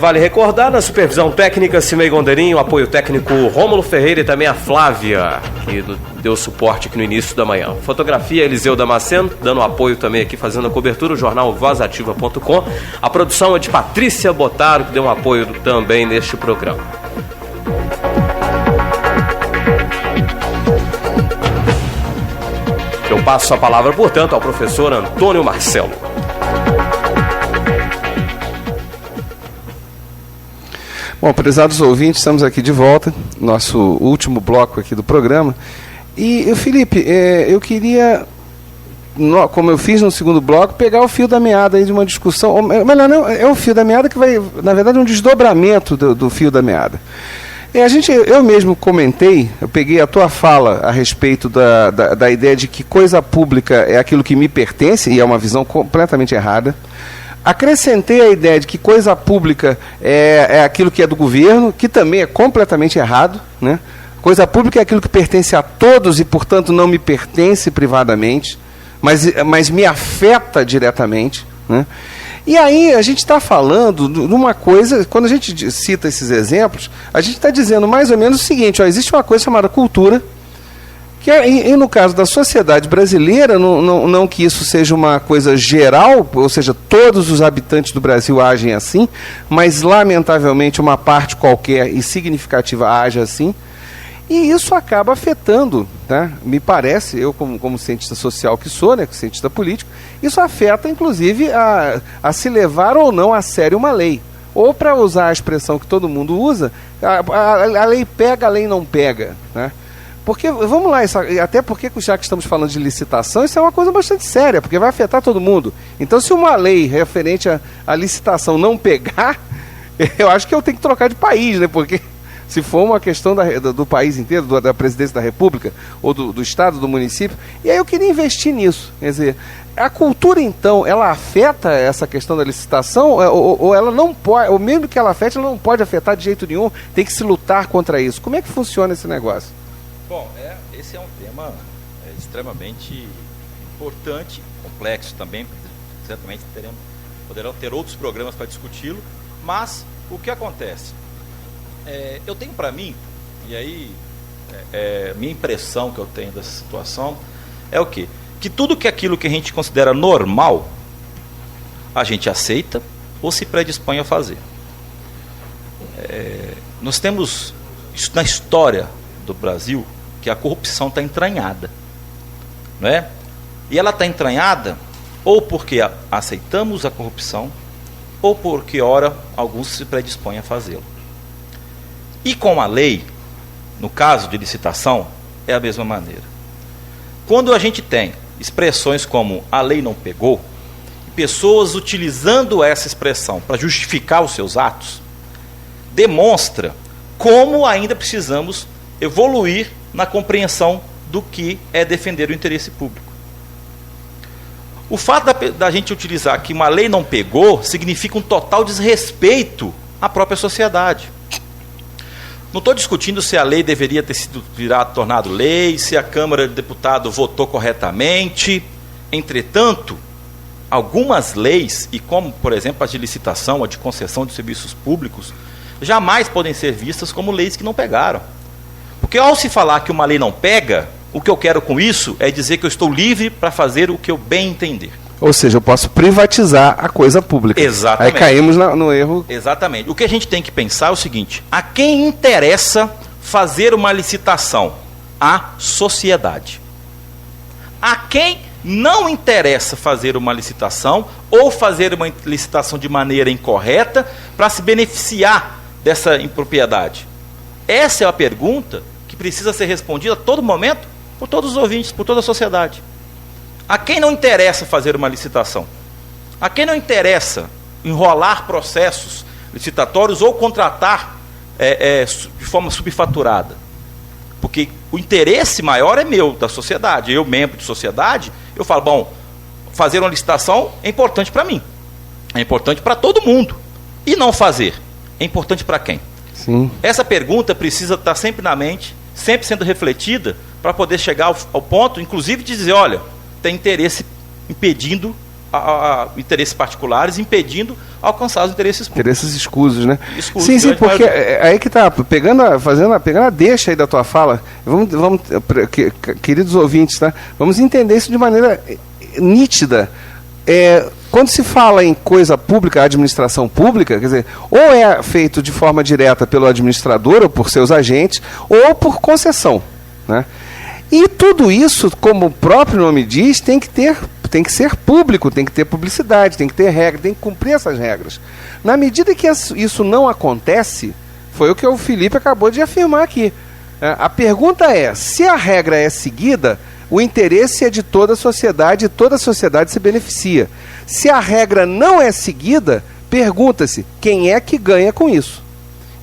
Vale recordar, na supervisão técnica, Cimei Gondeirinho, apoio técnico Rômulo Ferreira e também a Flávia, que deu suporte aqui no início da manhã. Fotografia, Eliseu Damasceno, dando apoio também aqui, fazendo a cobertura, o jornal vozativa.com. A produção é de Patrícia Botaro, que deu um apoio também neste programa. Eu passo a palavra, portanto, ao professor Antônio Marcelo. Bom, prezados ouvintes, estamos aqui de volta, nosso último bloco aqui do programa. E, Felipe, eu queria, como eu fiz no segundo bloco, pegar o fio da meada aí de uma discussão, ou melhor, não, é o fio da meada que vai, na verdade, um desdobramento do fio da meada. Eu mesmo comentei, eu peguei a tua fala a respeito da ideia de que coisa pública é aquilo que me pertence, e é uma visão completamente errada. Acrescentei a ideia de que coisa pública é aquilo que é do governo, que também é completamente errado, né? Coisa pública é aquilo que pertence a todos e, portanto, não me pertence privadamente, mas me afeta diretamente, né? E aí a gente está falando de uma coisa, quando a gente cita esses exemplos, a gente está dizendo mais ou menos o seguinte: existe uma coisa chamada cultura, que e no caso da sociedade brasileira, não que isso seja uma coisa geral, ou seja, todos os habitantes do Brasil agem assim, mas lamentavelmente uma parte qualquer e significativa age assim, e isso acaba afetando, tá? Me parece, eu como cientista social que sou, né, cientista político, isso afeta inclusive a se levar ou não a sério uma lei. Ou, para usar a expressão que todo mundo usa, a lei pega, a lei não pega, né? Porque, vamos lá, até porque, já que estamos falando de licitação, isso é uma coisa bastante séria, porque vai afetar todo mundo. Então, se uma lei referente à licitação não pegar, eu acho que eu tenho que trocar de país, né? Porque se for uma questão do país inteiro, da presidência da República, ou do Estado, do município, e aí eu queria investir nisso. Quer dizer, a cultura, então, ela afeta essa questão da licitação, ou ela não pode, ou mesmo que ela afete, ela não pode afetar de jeito nenhum, tem que se lutar contra isso. Como é que funciona esse negócio? Bom, esse é um tema extremamente importante, complexo também, certamente poderão ter outros programas para discuti-lo, mas o que acontece? Eu tenho para mim, e aí minha impressão que eu tenho dessa situação é o quê? Que tudo aquilo que a gente considera normal, a gente aceita ou se predispõe a fazer. Nós temos isso na história do Brasil, que a corrupção está entranhada, não é? E ela está entranhada ou porque aceitamos a corrupção, ou porque, ora, alguns se predispõem a fazê-lo. E com a lei, no caso de licitação, é a mesma maneira. Quando a gente tem expressões como a lei não pegou, e pessoas utilizando essa expressão para justificar os seus atos, demonstra como ainda precisamos evoluir na compreensão do que é defender o interesse público. O fato da gente utilizar que uma lei não pegou significa um total desrespeito à própria sociedade. Não estou discutindo se a lei deveria ter sido tornado lei, se a Câmara de Deputados votou corretamente. Entretanto, algumas leis, e como, por exemplo, a de licitação, a de concessão de serviços públicos, jamais podem ser vistas como leis que não pegaram. Porque ao se falar que uma lei não pega, o que eu quero com isso é dizer que eu estou livre para fazer o que eu bem entender. Ou seja, eu posso privatizar a coisa pública. Exatamente. Aí caímos no erro. Exatamente. O que a gente tem que pensar é o seguinte: a quem interessa fazer uma licitação? A sociedade. A quem não interessa fazer uma licitação ou fazer uma licitação de maneira incorreta para se beneficiar dessa impropriedade? Essa é a pergunta que precisa ser respondida a todo momento por todos os ouvintes, por toda a sociedade. A quem não interessa fazer uma licitação? A quem não interessa enrolar processos licitatórios ou contratar de forma subfaturada? Porque o interesse maior é meu, da sociedade. Eu, membro de sociedade, eu falo, bom, fazer uma licitação é importante para mim. É importante para todo mundo. E não fazer, é importante para quem? Sim. Essa pergunta precisa estar sempre na mente, sempre sendo refletida, para poder chegar ao ponto, inclusive, de dizer, olha, tem interesse impedindo, interesses particulares, impedindo alcançar os interesses públicos. Interesses escusos, né? Escusos, Sim, porque aí que tá, pegando a deixa aí da tua fala, queridos ouvintes, tá? Vamos entender isso de maneira nítida. Quando se fala em coisa pública, administração pública, quer dizer, ou é feito de forma direta pelo administrador ou por seus agentes, ou por concessão, né? E tudo isso, como o próprio nome diz, tem que ser público, tem que ter publicidade, tem que ter regra, tem que cumprir essas regras. Na medida que isso não acontece, foi o que o Felipe acabou de afirmar aqui. A pergunta é, se a regra é seguida, o interesse é de toda a sociedade e toda a sociedade se beneficia. Se a regra não é seguida, pergunta-se quem é que ganha com isso.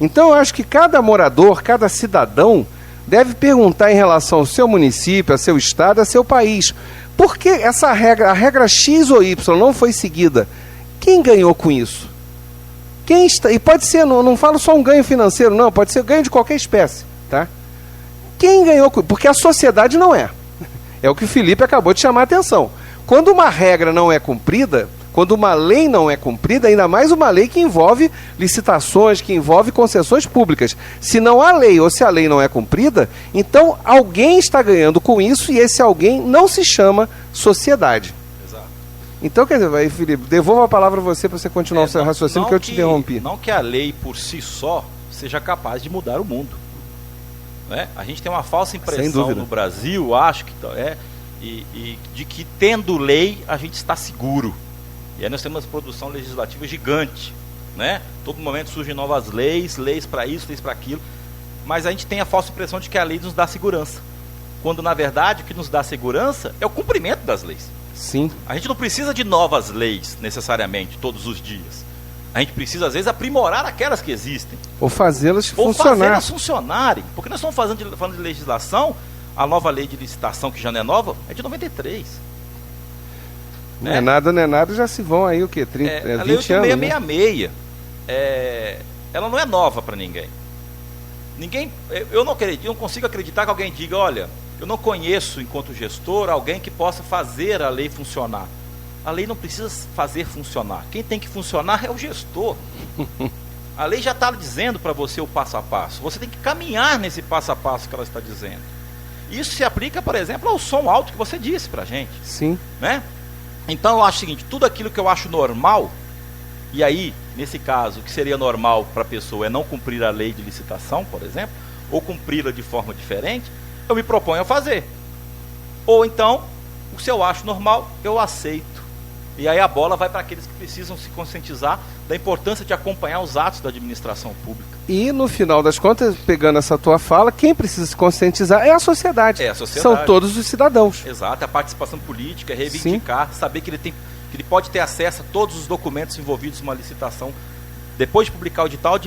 Então eu acho que cada morador, cada cidadão deve perguntar em relação ao seu município, ao seu estado, ao seu país. Por que essa regra, a regra X ou Y não foi seguida? Quem ganhou com isso? Quem está, e pode ser, não falo só um ganho financeiro, não, pode ser ganho de qualquer espécie, tá? Quem ganhou com isso? Porque a sociedade não é. É o que o Felipe acabou de chamar a atenção. Quando uma regra não é cumprida, quando uma lei não é cumprida, ainda mais uma lei que envolve licitações, que envolve concessões públicas. Se não há lei ou se a lei não é cumprida, então alguém está ganhando com isso e esse alguém não se chama sociedade. Exato. Então, quer dizer, vai, Felipe, devolvo a palavra a você para você continuar o seu raciocínio, que eu te interrompi. Não que a lei por si só seja capaz de mudar o mundo. Né? A gente tem uma falsa impressão no Brasil, acho que de que tendo lei a gente está seguro. E aí nós temos uma produção legislativa gigante, né? Todo momento surgem novas leis para isso, leis para aquilo, mas a gente tem a falsa impressão de que a lei nos dá segurança, quando na verdade o que nos dá segurança é o cumprimento das leis. Sim. A gente não precisa de novas leis necessariamente todos os dias. A gente precisa às vezes aprimorar aquelas que existem. Ou fazê-las funcionarem. Porque nós estamos falando de legislação, a nova lei de licitação, que já não é nova, é de 93. Não é nada, já se vão aí o quê? 20 a lei 8666, né? Ela não é nova para ninguém. Eu não consigo acreditar que alguém diga, olha, eu não conheço, enquanto gestor, alguém que possa fazer a lei funcionar. A lei não precisa fazer funcionar. Quem tem que funcionar é o gestor. A lei já está dizendo para você o passo a passo. Você tem que caminhar nesse passo a passo que ela está dizendo. Isso se aplica, por exemplo, ao som alto que você disse para a gente. Sim. Né? Então eu acho o seguinte, tudo aquilo que eu acho normal, e aí, nesse caso, o que seria normal para a pessoa é não cumprir a lei de licitação, por exemplo, ou cumpri-la de forma diferente, eu me proponho a fazer. Ou então, o que eu acho normal, eu aceito. E aí a bola vai para aqueles que precisam se conscientizar da importância de acompanhar os atos da administração pública. E no final das contas, pegando essa tua fala, quem precisa se conscientizar é a sociedade. É a sociedade. São todos os cidadãos. Exato, a participação política, reivindicar, saber que ele pode ter acesso a todos os documentos envolvidos numa licitação. Depois de publicar o edital,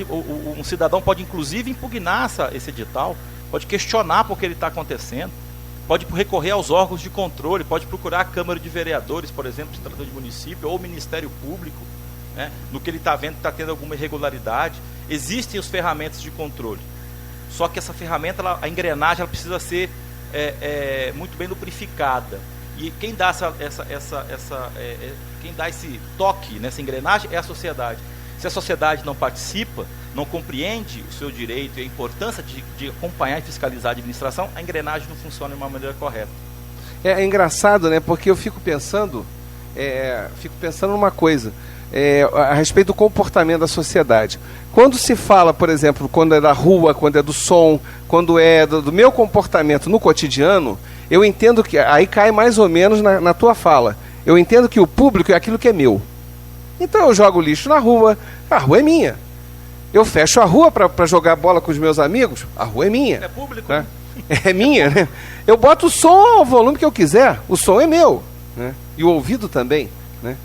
um cidadão pode inclusive impugnar esse edital, pode questionar por que ele está acontecendo. Pode recorrer aos órgãos de controle, pode procurar a Câmara de Vereadores, por exemplo, se tratando de município, ou o Ministério Público, né, no que ele está vendo que está tendo alguma irregularidade. Existem as ferramentas de controle. Só que essa ferramenta, a engrenagem, ela precisa ser muito bem lubrificada. E quem dá quem dá esse toque nessa engrenagem é a sociedade. Se a sociedade não participa, não compreende o seu direito e a importância de acompanhar e fiscalizar a administração, a engrenagem não funciona de uma maneira correta. É engraçado, né? Porque eu fico pensando numa coisa, a respeito do comportamento da sociedade. Quando se fala, por exemplo, quando é da rua, quando é do som, quando é do meu comportamento no cotidiano, eu entendo que, aí cai mais ou menos na tua fala, eu entendo que o público é aquilo que é meu. Então eu jogo lixo na rua, a rua é minha. Eu fecho a rua para jogar bola com os meus amigos, a rua é minha. É público. Né? É minha, né? Eu boto o som ao volume que eu quiser, o som é meu, né? E o ouvido também, né?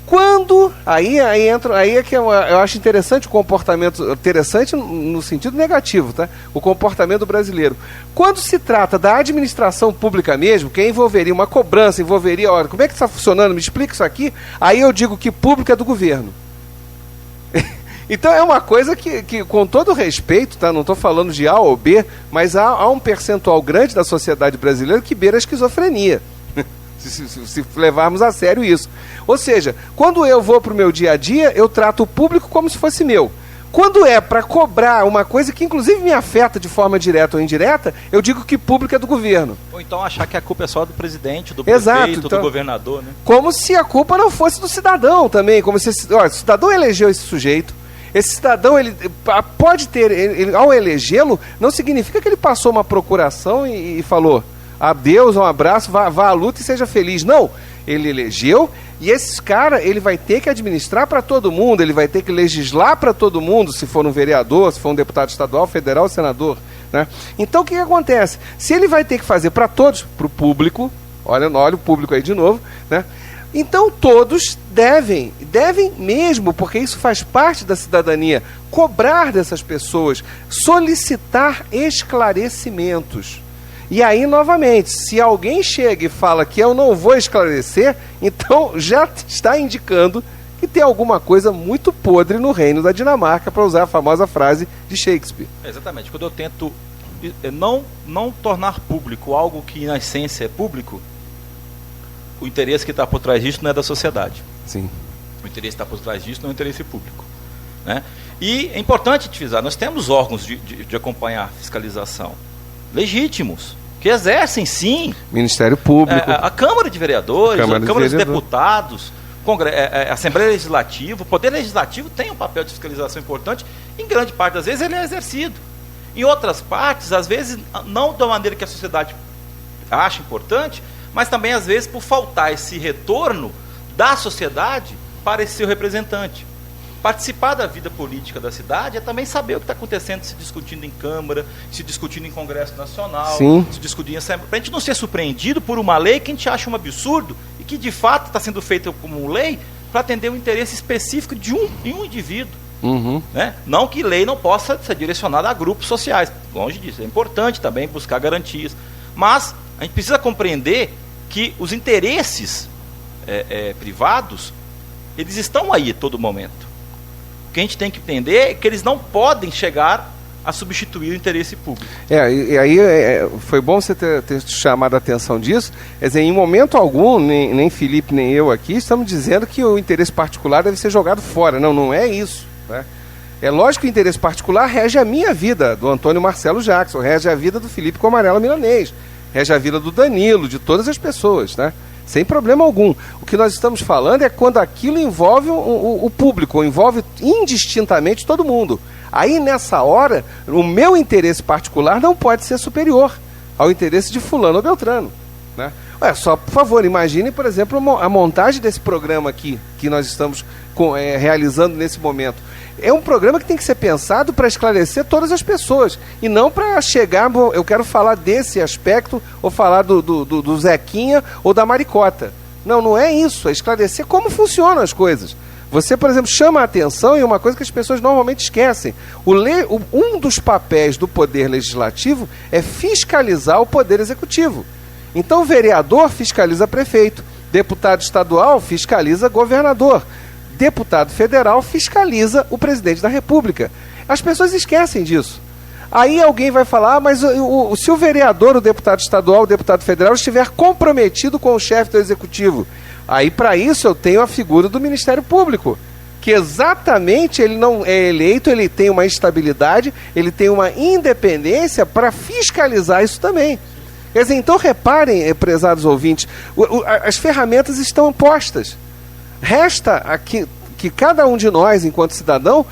Quando, aí é que eu acho interessante o comportamento, interessante no sentido negativo, tá? O comportamento brasileiro. Quando se trata da administração pública mesmo, que envolveria uma cobrança, envolveria, olha, como é que está funcionando, me explica isso aqui, aí eu digo que público é do governo. Então é uma coisa que com todo respeito, tá? Não estou falando de A ou B, mas há um percentual grande da sociedade brasileira que beira a esquizofrenia. Se levarmos a sério isso. Ou seja, quando eu vou para o meu dia a dia, eu trato o público como se fosse meu. Quando é para cobrar uma coisa que inclusive me afeta de forma direta ou indireta, eu digo que público é do governo. Ou então achar que a culpa é só do presidente, do prefeito, então, do governador, né? Como se a culpa não fosse do cidadão também. Como se o cidadão elegeu esse sujeito. Esse cidadão, ele pode ter, ao elegê-lo, não significa que ele passou uma procuração e falou: adeus, um abraço, vá à luta e seja feliz. Não, ele elegeu e esse cara, ele vai ter que administrar para todo mundo, ele vai ter que legislar para todo mundo, se for um vereador, se for um deputado estadual, federal, senador, né? Então o que acontece? Se ele vai ter que fazer para todos, para o público, olha o público aí de novo, né? Então todos devem mesmo, porque isso faz parte da cidadania, cobrar dessas pessoas, solicitar esclarecimentos. E aí, novamente, se alguém chega e fala que eu não vou esclarecer, então já está indicando que tem alguma coisa muito podre no reino da Dinamarca, para usar a famosa frase de Shakespeare. Exatamente. Quando eu tento não tornar público algo que, na essência, é público, o interesse que está por trás disso não é da sociedade. Sim. O interesse que está por trás disso não é o interesse público, né? E é importante frisar, nós temos órgãos de acompanhar a fiscalização legítimos, que exercem sim. Ministério Público. A Câmara de Vereadores, a Câmara dos Deputados, a Assembleia Legislativa, o Poder Legislativo tem um papel de fiscalização importante, em grande parte das vezes ele é exercido. Em outras partes, às vezes, não da maneira que a sociedade acha importante, mas também às vezes por faltar esse retorno da sociedade para esse seu representante. Participar da vida política da cidade é também saber o que está acontecendo, se discutindo em Câmara, se discutindo em Congresso Nacional, sim, se discutindo em Assembleia, para a gente não ser surpreendido por uma lei que a gente acha um absurdo e que de fato está sendo feita como lei para atender um interesse específico de um indivíduo. Uhum. Né? Não que lei não possa ser direcionada a grupos sociais, longe disso, é importante também buscar garantias, mas a gente precisa compreender que os interesses privados, eles estão aí a todo momento. O que a gente tem que entender é que eles não podem chegar a substituir o interesse público. E aí foi bom você ter chamado a atenção disso. Quer dizer, em momento algum, nem Felipe nem eu aqui estamos dizendo que o interesse particular deve ser jogado fora. Não é isso, né? É lógico que o interesse particular rege a minha vida, do Antônio Marcelo Jackson, rege a vida do Felipe Comarela Milanês, rege a vida do Danilo, de todas as pessoas, né? Sem problema algum. O que nós estamos falando é quando aquilo envolve o público, envolve indistintamente todo mundo. Aí, nessa hora, o meu interesse particular não pode ser superior ao interesse de fulano ou beltrano, né? Só, por favor, imagine, por exemplo, a montagem desse programa aqui, que nós estamos realizando nesse momento. É um programa que tem que ser pensado para esclarecer todas as pessoas, e não para chegar, eu quero falar desse aspecto, ou falar do Zequinha ou da Maricota. Não é isso, é esclarecer como funcionam as coisas. Você, por exemplo, chama a atenção em uma coisa que as pessoas normalmente esquecem. Um dos papéis do Poder Legislativo é fiscalizar o Poder Executivo. Então o vereador fiscaliza prefeito, deputado estadual fiscaliza governador, deputado federal fiscaliza o presidente da República. As pessoas esquecem disso. Aí alguém vai falar, mas se o vereador, o deputado estadual, o deputado federal estiver comprometido com o chefe do executivo, aí para isso eu tenho a figura do Ministério Público, que exatamente ele não é eleito, ele tem uma estabilidade, ele tem uma independência para fiscalizar isso também. Quer dizer, então reparem, prezados ouvintes, as ferramentas estão postas. Resta aqui que cada um de nós, enquanto cidadão,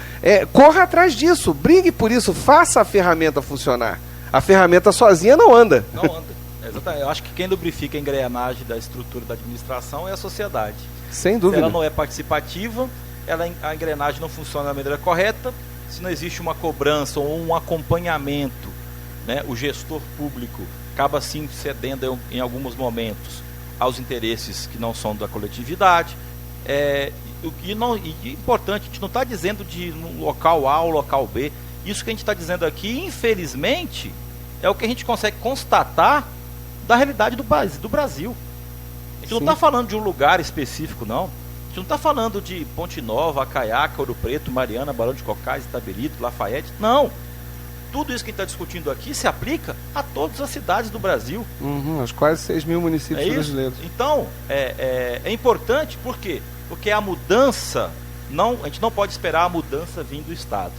corra atrás disso, brigue por isso, faça a ferramenta funcionar. A ferramenta sozinha não anda. Não anda. Eu acho que quem lubrifica a engrenagem da estrutura da administração é a sociedade. Sem dúvida. Se ela não é participativa, a engrenagem não funciona da maneira correta, se não existe uma cobrança ou um acompanhamento, né, o gestor público acaba sim cedendo em alguns momentos aos interesses que não são da coletividade, E importante, a gente não está dizendo de um local A ou local B. Isso que a gente está dizendo aqui, infelizmente, é o que a gente consegue constatar da realidade do Brasil. A gente não está falando de um lugar específico, não. A gente não está falando de Ponte Nova, Acaiaca, Ouro Preto, Mariana, Barão de Cocais, Itabirito, Lafayette. Não. Tudo isso que a gente está discutindo aqui se aplica a todas as cidades do Brasil. Aos quase 6 mil municípios brasileiros. Então, é importante, por quê? Porque a mudança, a gente não pode esperar a mudança vir do Estado.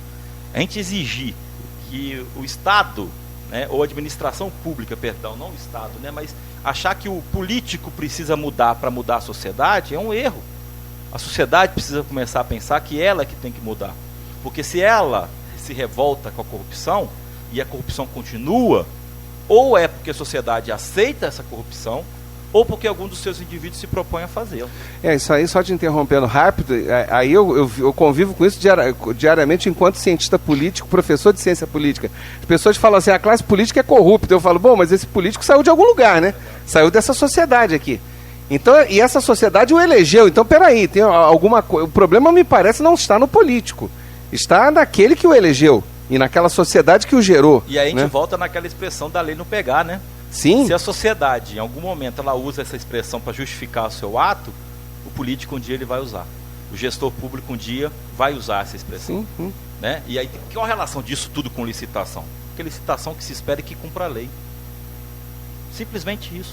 A gente exigir que o Estado, né, ou a administração pública, perdão, não o Estado, né, mas achar que o político precisa mudar para mudar a sociedade é um erro. A sociedade precisa começar a pensar que ela é que tem que mudar. Porque se ela se revolta com a corrupção e a corrupção continua, ou é porque a sociedade aceita essa corrupção, ou porque algum dos seus indivíduos se propõe a fazê-lo. Isso aí, só te interrompendo rápido, aí eu convivo com isso diariamente enquanto cientista político, professor de ciência política. As pessoas falam assim, a classe política é corrupta. Eu falo, bom, mas esse político saiu de algum lugar, né? Saiu dessa sociedade aqui. Então, e essa sociedade o elegeu. Então, peraí, tem alguma coisa. O problema, me parece, não está no político. Está naquele que o elegeu e naquela sociedade que o gerou. E aí a gente volta naquela expressão da lei não pegar, né? Sim. Se a sociedade, em algum momento, ela usa essa expressão para justificar o seu ato, o político um dia ele vai usar. O gestor público um dia vai usar essa expressão. Sim. Né? E aí, qual a relação disso tudo com licitação? Porque licitação que se espera que cumpra a lei. Simplesmente isso.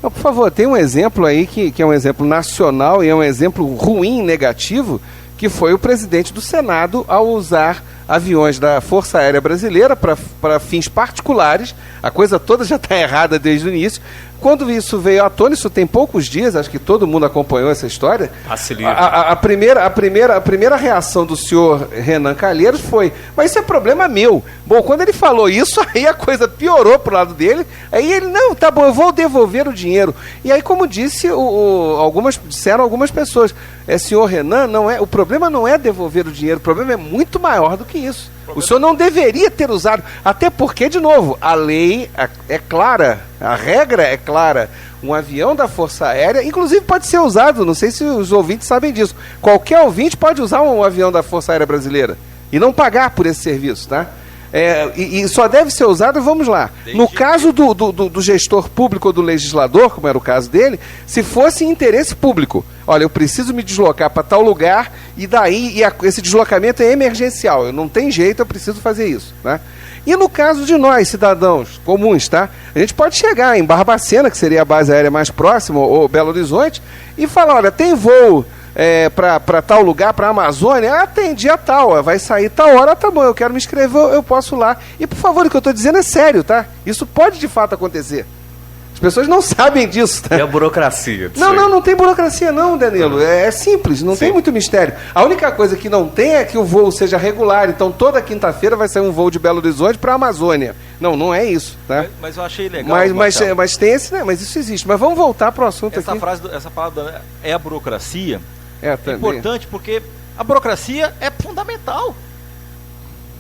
Não, por favor, tem um exemplo aí que é um exemplo nacional e é um exemplo ruim, negativo, que foi o presidente do Senado ao usar aviões da Força Aérea Brasileira para fins particulares. A coisa toda já está errada desde o início. Quando isso veio à tona, isso tem poucos dias, acho que todo mundo acompanhou essa história. A primeira reação do senhor Renan Calheiros foi, mas isso é problema meu. Bom, quando ele falou isso, aí a coisa piorou pro lado dele. Aí ele, não, tá bom, eu vou devolver o dinheiro. E aí, como disse, disseram algumas pessoas, senhor Renan, o problema não é devolver o dinheiro, o problema é muito maior do que isso. O senhor não deveria ter usado, até porque, de novo, a lei é clara, a regra é clara. Um avião da Força Aérea, inclusive pode ser usado, não sei se os ouvintes sabem disso, qualquer ouvinte pode usar um avião da Força Aérea Brasileira e não pagar por esse serviço, tá? E só deve ser usado, vamos lá, no caso do gestor público ou do legislador, como era o caso dele, se fosse interesse público. Olha, eu preciso me deslocar para tal lugar e daí esse deslocamento é emergencial, não tem jeito, eu preciso fazer isso, né? E no caso de nós, cidadãos comuns, tá? A gente pode chegar em Barbacena, que seria a base aérea mais próxima, ou Belo Horizonte, e falar, olha, tem voo para tal lugar, para a Amazônia, tem dia tal, vai sair tal hora, tá bom, eu quero me inscrever, eu posso ir lá. E por favor, o que eu estou dizendo é sério, tá? Isso pode de fato acontecer. As pessoas não sabem disso, tá? É a burocracia. Não tem burocracia não, Danilo. É simples, não tem muito mistério. A única coisa que não tem é que o voo seja regular. Então toda quinta-feira vai sair um voo de Belo Horizonte para a Amazônia. Não é isso, tá? Mas eu achei legal. Mas tem esse, né? Mas isso existe. Mas vamos voltar para o assunto aqui. Essa palavra é a burocracia. É importante porque a burocracia é fundamental.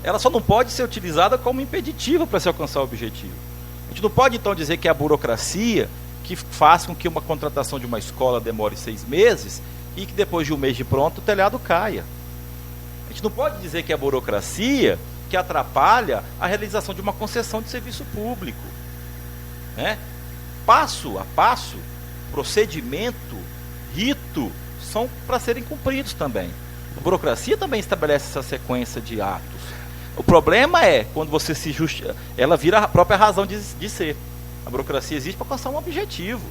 Ela só não pode ser utilizada como impeditiva para se alcançar o objetivo. A gente não pode então dizer que é a burocracia que faz com que uma contratação de uma escola demore 6 meses e que depois de um mês de pronto o telhado caia. A gente não pode dizer que é a burocracia que atrapalha a realização de uma concessão de serviço público, né? Passo a passo, procedimento, rito são para serem cumpridos também. A burocracia também estabelece essa sequência de atos. O problema é quando você se justifica, ela vira a própria razão de ser. A burocracia existe para alcançar um objetivo.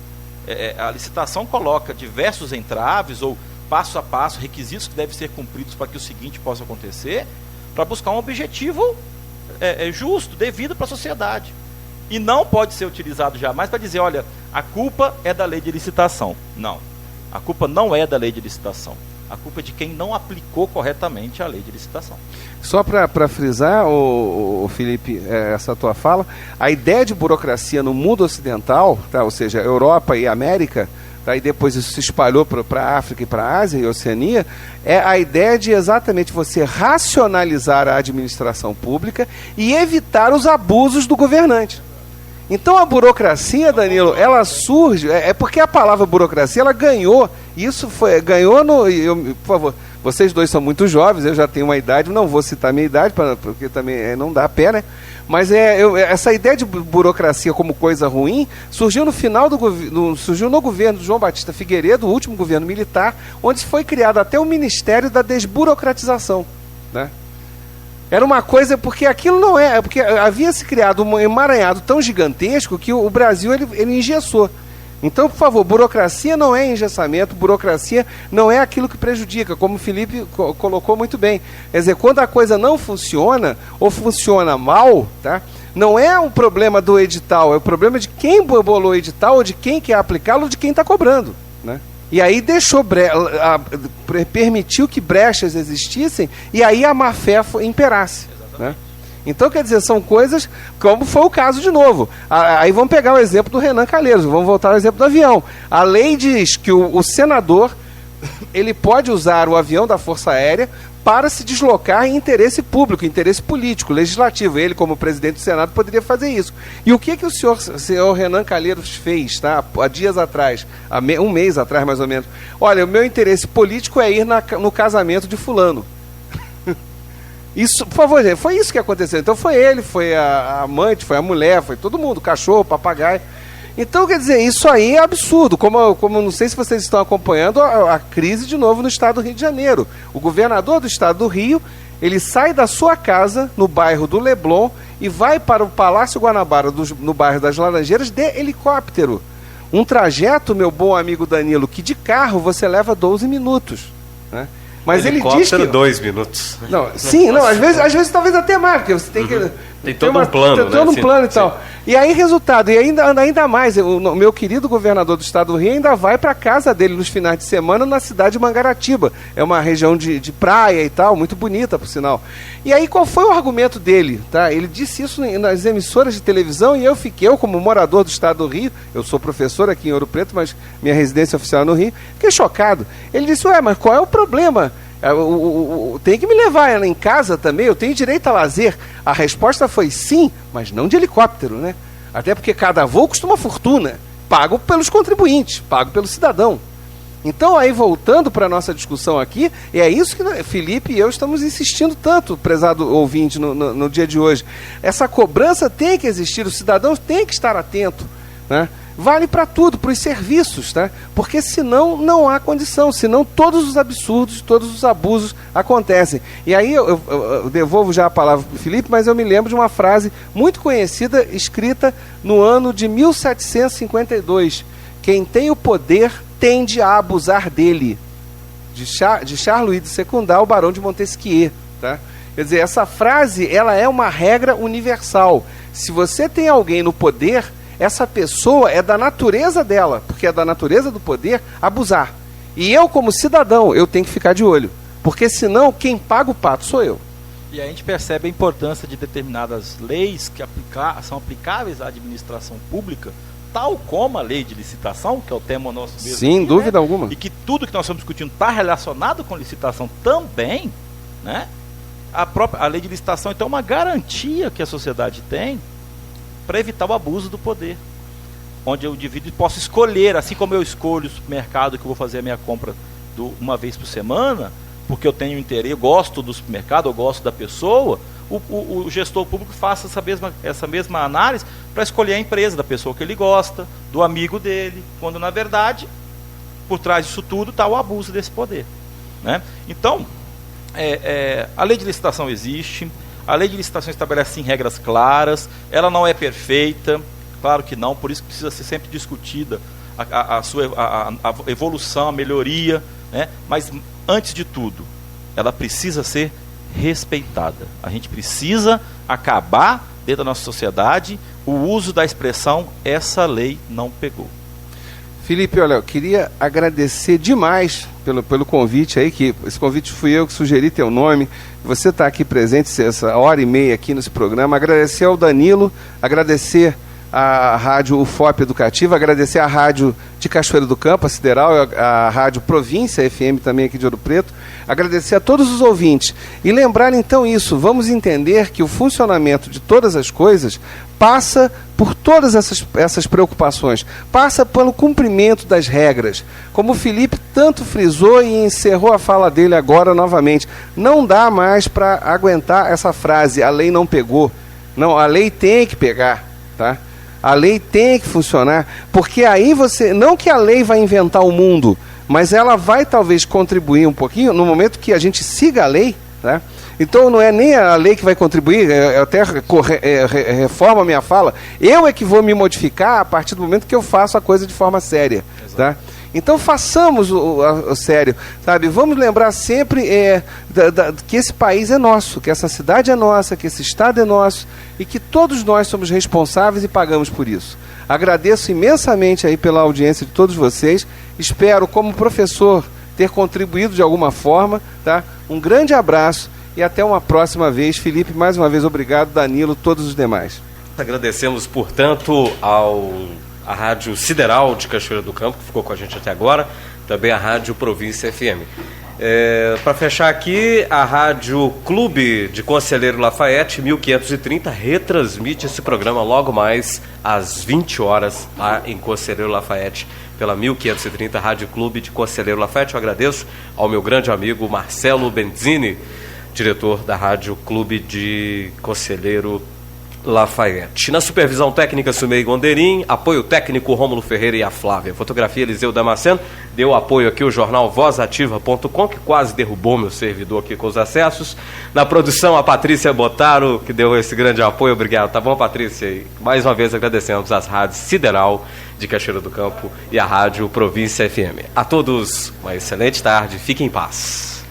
A licitação coloca diversos entraves ou passo a passo, requisitos que devem ser cumpridos para que o seguinte possa acontecer, para buscar um objetivo justo, devido para a sociedade. E não pode ser utilizado jamais para dizer, olha, a culpa é da lei de licitação. Não, a culpa não é da lei de licitação. A culpa é de quem não aplicou corretamente a lei de licitação. Só para frisar, o Felipe, essa tua fala, a ideia de burocracia no mundo ocidental, tá, ou seja, Europa e América, tá, e depois isso se espalhou para a África e para a Ásia e Oceania, é a ideia de exatamente você racionalizar a administração pública e evitar os abusos do governante. Então a burocracia, Danilo, ela surge, porque a palavra burocracia ela ganhou Isso ganhou por favor, vocês dois são muito jovens, eu já tenho uma idade, não vou citar minha idade, porque também não dá pé, né? Mas essa ideia de burocracia como coisa ruim surgiu surgiu no governo de João Batista Figueiredo, o último governo militar, onde foi criado até o Ministério da Desburocratização, né? Era uma coisa, porque aquilo não porque havia se criado um emaranhado tão gigantesco que o Brasil ele engessou. Então, por favor, burocracia não é engessamento, burocracia não é aquilo que prejudica, como o Felipe colocou muito bem. Quer dizer, quando a coisa não funciona, ou funciona mal, tá? Não é um problema do edital, é o problema de quem bolou o edital, ou de quem quer aplicá-lo, ou de quem está cobrando, né? E aí permitiu que brechas existissem, e aí a má-fé imperasse, né? Então, quer dizer, são coisas como foi o caso de novo. Aí vamos pegar o exemplo do Renan Calheiros, vamos voltar ao exemplo do avião. A lei diz que o senador ele pode usar o avião da Força Aérea para se deslocar em interesse público, interesse político, legislativo. Ele, como presidente do Senado, poderia fazer isso. E o que o senhor Renan Calheiros fez, tá? Há dias atrás, um mês atrás mais ou menos? Olha, o meu interesse político é ir no casamento de fulano. Isso, por favor, gente, foi isso que aconteceu. Então foi ele, foi a amante, foi a mulher, foi todo mundo, cachorro, papagaio. Então, quer dizer, isso aí é absurdo. Como não sei se vocês estão acompanhando a crise de novo no estado do Rio de Janeiro. O governador do estado do Rio, ele sai da sua casa, no bairro do Leblon, e vai para o Palácio Guanabara, no bairro das Laranjeiras, de helicóptero. Um trajeto, meu bom amigo Danilo, que de carro você leva 12 minutos, né? Mas ele diz que 2 minutos. Não, sim, não, às vezes talvez até mais, porque você tem que tem todo um plano, né? Todo um plano e tal. E aí, resultado, e ainda mais, o meu querido governador do estado do Rio ainda vai para a casa dele nos finais de semana na cidade de Mangaratiba. É uma região de praia e tal, muito bonita, por sinal. E aí, qual foi o argumento dele? Tá? Ele disse isso nas emissoras de televisão e eu como morador do estado do Rio, eu sou professor aqui em Ouro Preto, mas minha residência oficial é no Rio, fiquei chocado. Ele disse, mas qual é o problema? Tem que me levar ela em casa também, eu tenho direito a lazer. A resposta foi sim, mas não de helicóptero, né? Até porque cada voo custa uma fortuna, pago pelos contribuintes, pago pelo cidadão. Então, aí voltando para a nossa discussão aqui, é isso que Felipe e eu estamos insistindo tanto, prezado ouvinte, no dia de hoje. Essa cobrança tem que existir, o cidadão tem que estar atento, né? Vale para tudo, para os serviços, tá? Porque senão não há condição, senão todos os absurdos, todos os abusos acontecem. E aí eu devolvo já a palavra para o Felipe, mas eu me lembro de uma frase muito conhecida, escrita no ano de 1752. Quem tem o poder tende a abusar dele. De Charles de Secundal, o Barão de Montesquieu, tá? Quer dizer, essa frase, ela é uma regra universal. Se você tem alguém no poder, essa pessoa é da natureza dela, porque é da natureza do poder abusar. E eu, como cidadão, eu tenho que ficar de olho, porque senão quem paga o pato sou eu. E a gente percebe a importância de determinadas leis que são aplicáveis à administração pública, tal como a lei de licitação, que é o tema nosso mesmo. Sem aqui, dúvida né? alguma. E que tudo que nós estamos discutindo está relacionado com licitação também, né? A lei de licitação, então, é uma garantia que a sociedade tem para evitar o abuso do poder, onde o indivíduo possa escolher, assim como eu escolho o supermercado que eu vou fazer a minha compra uma vez por semana, porque eu tenho interesse, eu gosto do supermercado, eu gosto da pessoa, o gestor público faça essa mesma análise para escolher a empresa da pessoa que ele gosta, do amigo dele, quando na verdade, por trás disso tudo está o abuso desse poder, né? Então, a lei de licitação existe. A lei de licitação estabelece sim regras claras, ela não é perfeita, claro que não, por isso precisa ser sempre discutida a evolução, a melhoria, né? Mas antes de tudo, ela precisa ser respeitada. A gente precisa acabar dentro da nossa sociedade o uso da expressão essa lei não pegou. Felipe, olha, eu queria agradecer demais pelo convite aí, que esse convite fui eu que sugeri teu nome, você está aqui presente essa hora e meia aqui nesse programa, agradecer ao Danilo, agradecer à Rádio UFOP Educativa, agradecer à Rádio de Cachoeiro do Campo, a Sideral, a Rádio Província FM também aqui de Ouro Preto, agradecer a todos os ouvintes e lembrar então isso, vamos entender que o funcionamento de todas as coisas passa por todas essas preocupações, passa pelo cumprimento das regras, como o Felipe tanto frisou e encerrou a fala dele agora novamente. Não dá mais para aguentar essa frase, a lei não pegou. Não, a lei tem que pegar, tá? A lei tem que funcionar, porque aí você, não que a lei vai inventar o mundo, mas ela vai talvez contribuir um pouquinho no momento que a gente siga a lei, tá? Então não é nem a lei que vai contribuir, eu até reformo a minha fala, eu é que vou me modificar a partir do momento que eu faço a coisa de forma séria, tá? Então façamos o sério, sabe? Vamos lembrar sempre que esse país é nosso, que essa cidade é nossa, que esse estado é nosso e que todos nós somos responsáveis e pagamos por isso. Agradeço imensamente aí pela audiência de todos vocês. Espero, como professor, ter contribuído de alguma forma, tá? Um grande abraço e até uma próxima vez. Felipe, mais uma vez, obrigado. Danilo, todos os demais. Agradecemos, portanto, a Rádio Sideral de Cachoeira do Campo, que ficou com a gente até agora, também a Rádio Província FM. Para fechar aqui, a Rádio Clube de Conselheiro Lafayette, 1530, retransmite esse programa logo mais às 20 horas lá em Conselheiro Lafayette, pela 1530, Rádio Clube de Conselheiro Lafayette. Eu agradeço ao meu grande amigo Marcelo Benzini, diretor da Rádio Clube de Conselheiro Lafayette. Na supervisão técnica, Sumei Gonderim, apoio técnico Rômulo Ferreira e a Flávia. Fotografia, Eliseu Damasceno. Deu apoio aqui o jornal vozativa.com, que quase derrubou meu servidor aqui com os acessos. Na produção, a Patrícia Botaro, que deu esse grande apoio. Obrigado, tá bom, Patrícia? E mais uma vez agradecemos às rádios Sideral de Cachoeira do Campo e a Rádio Província FM. A todos, uma excelente tarde. Fiquem em paz.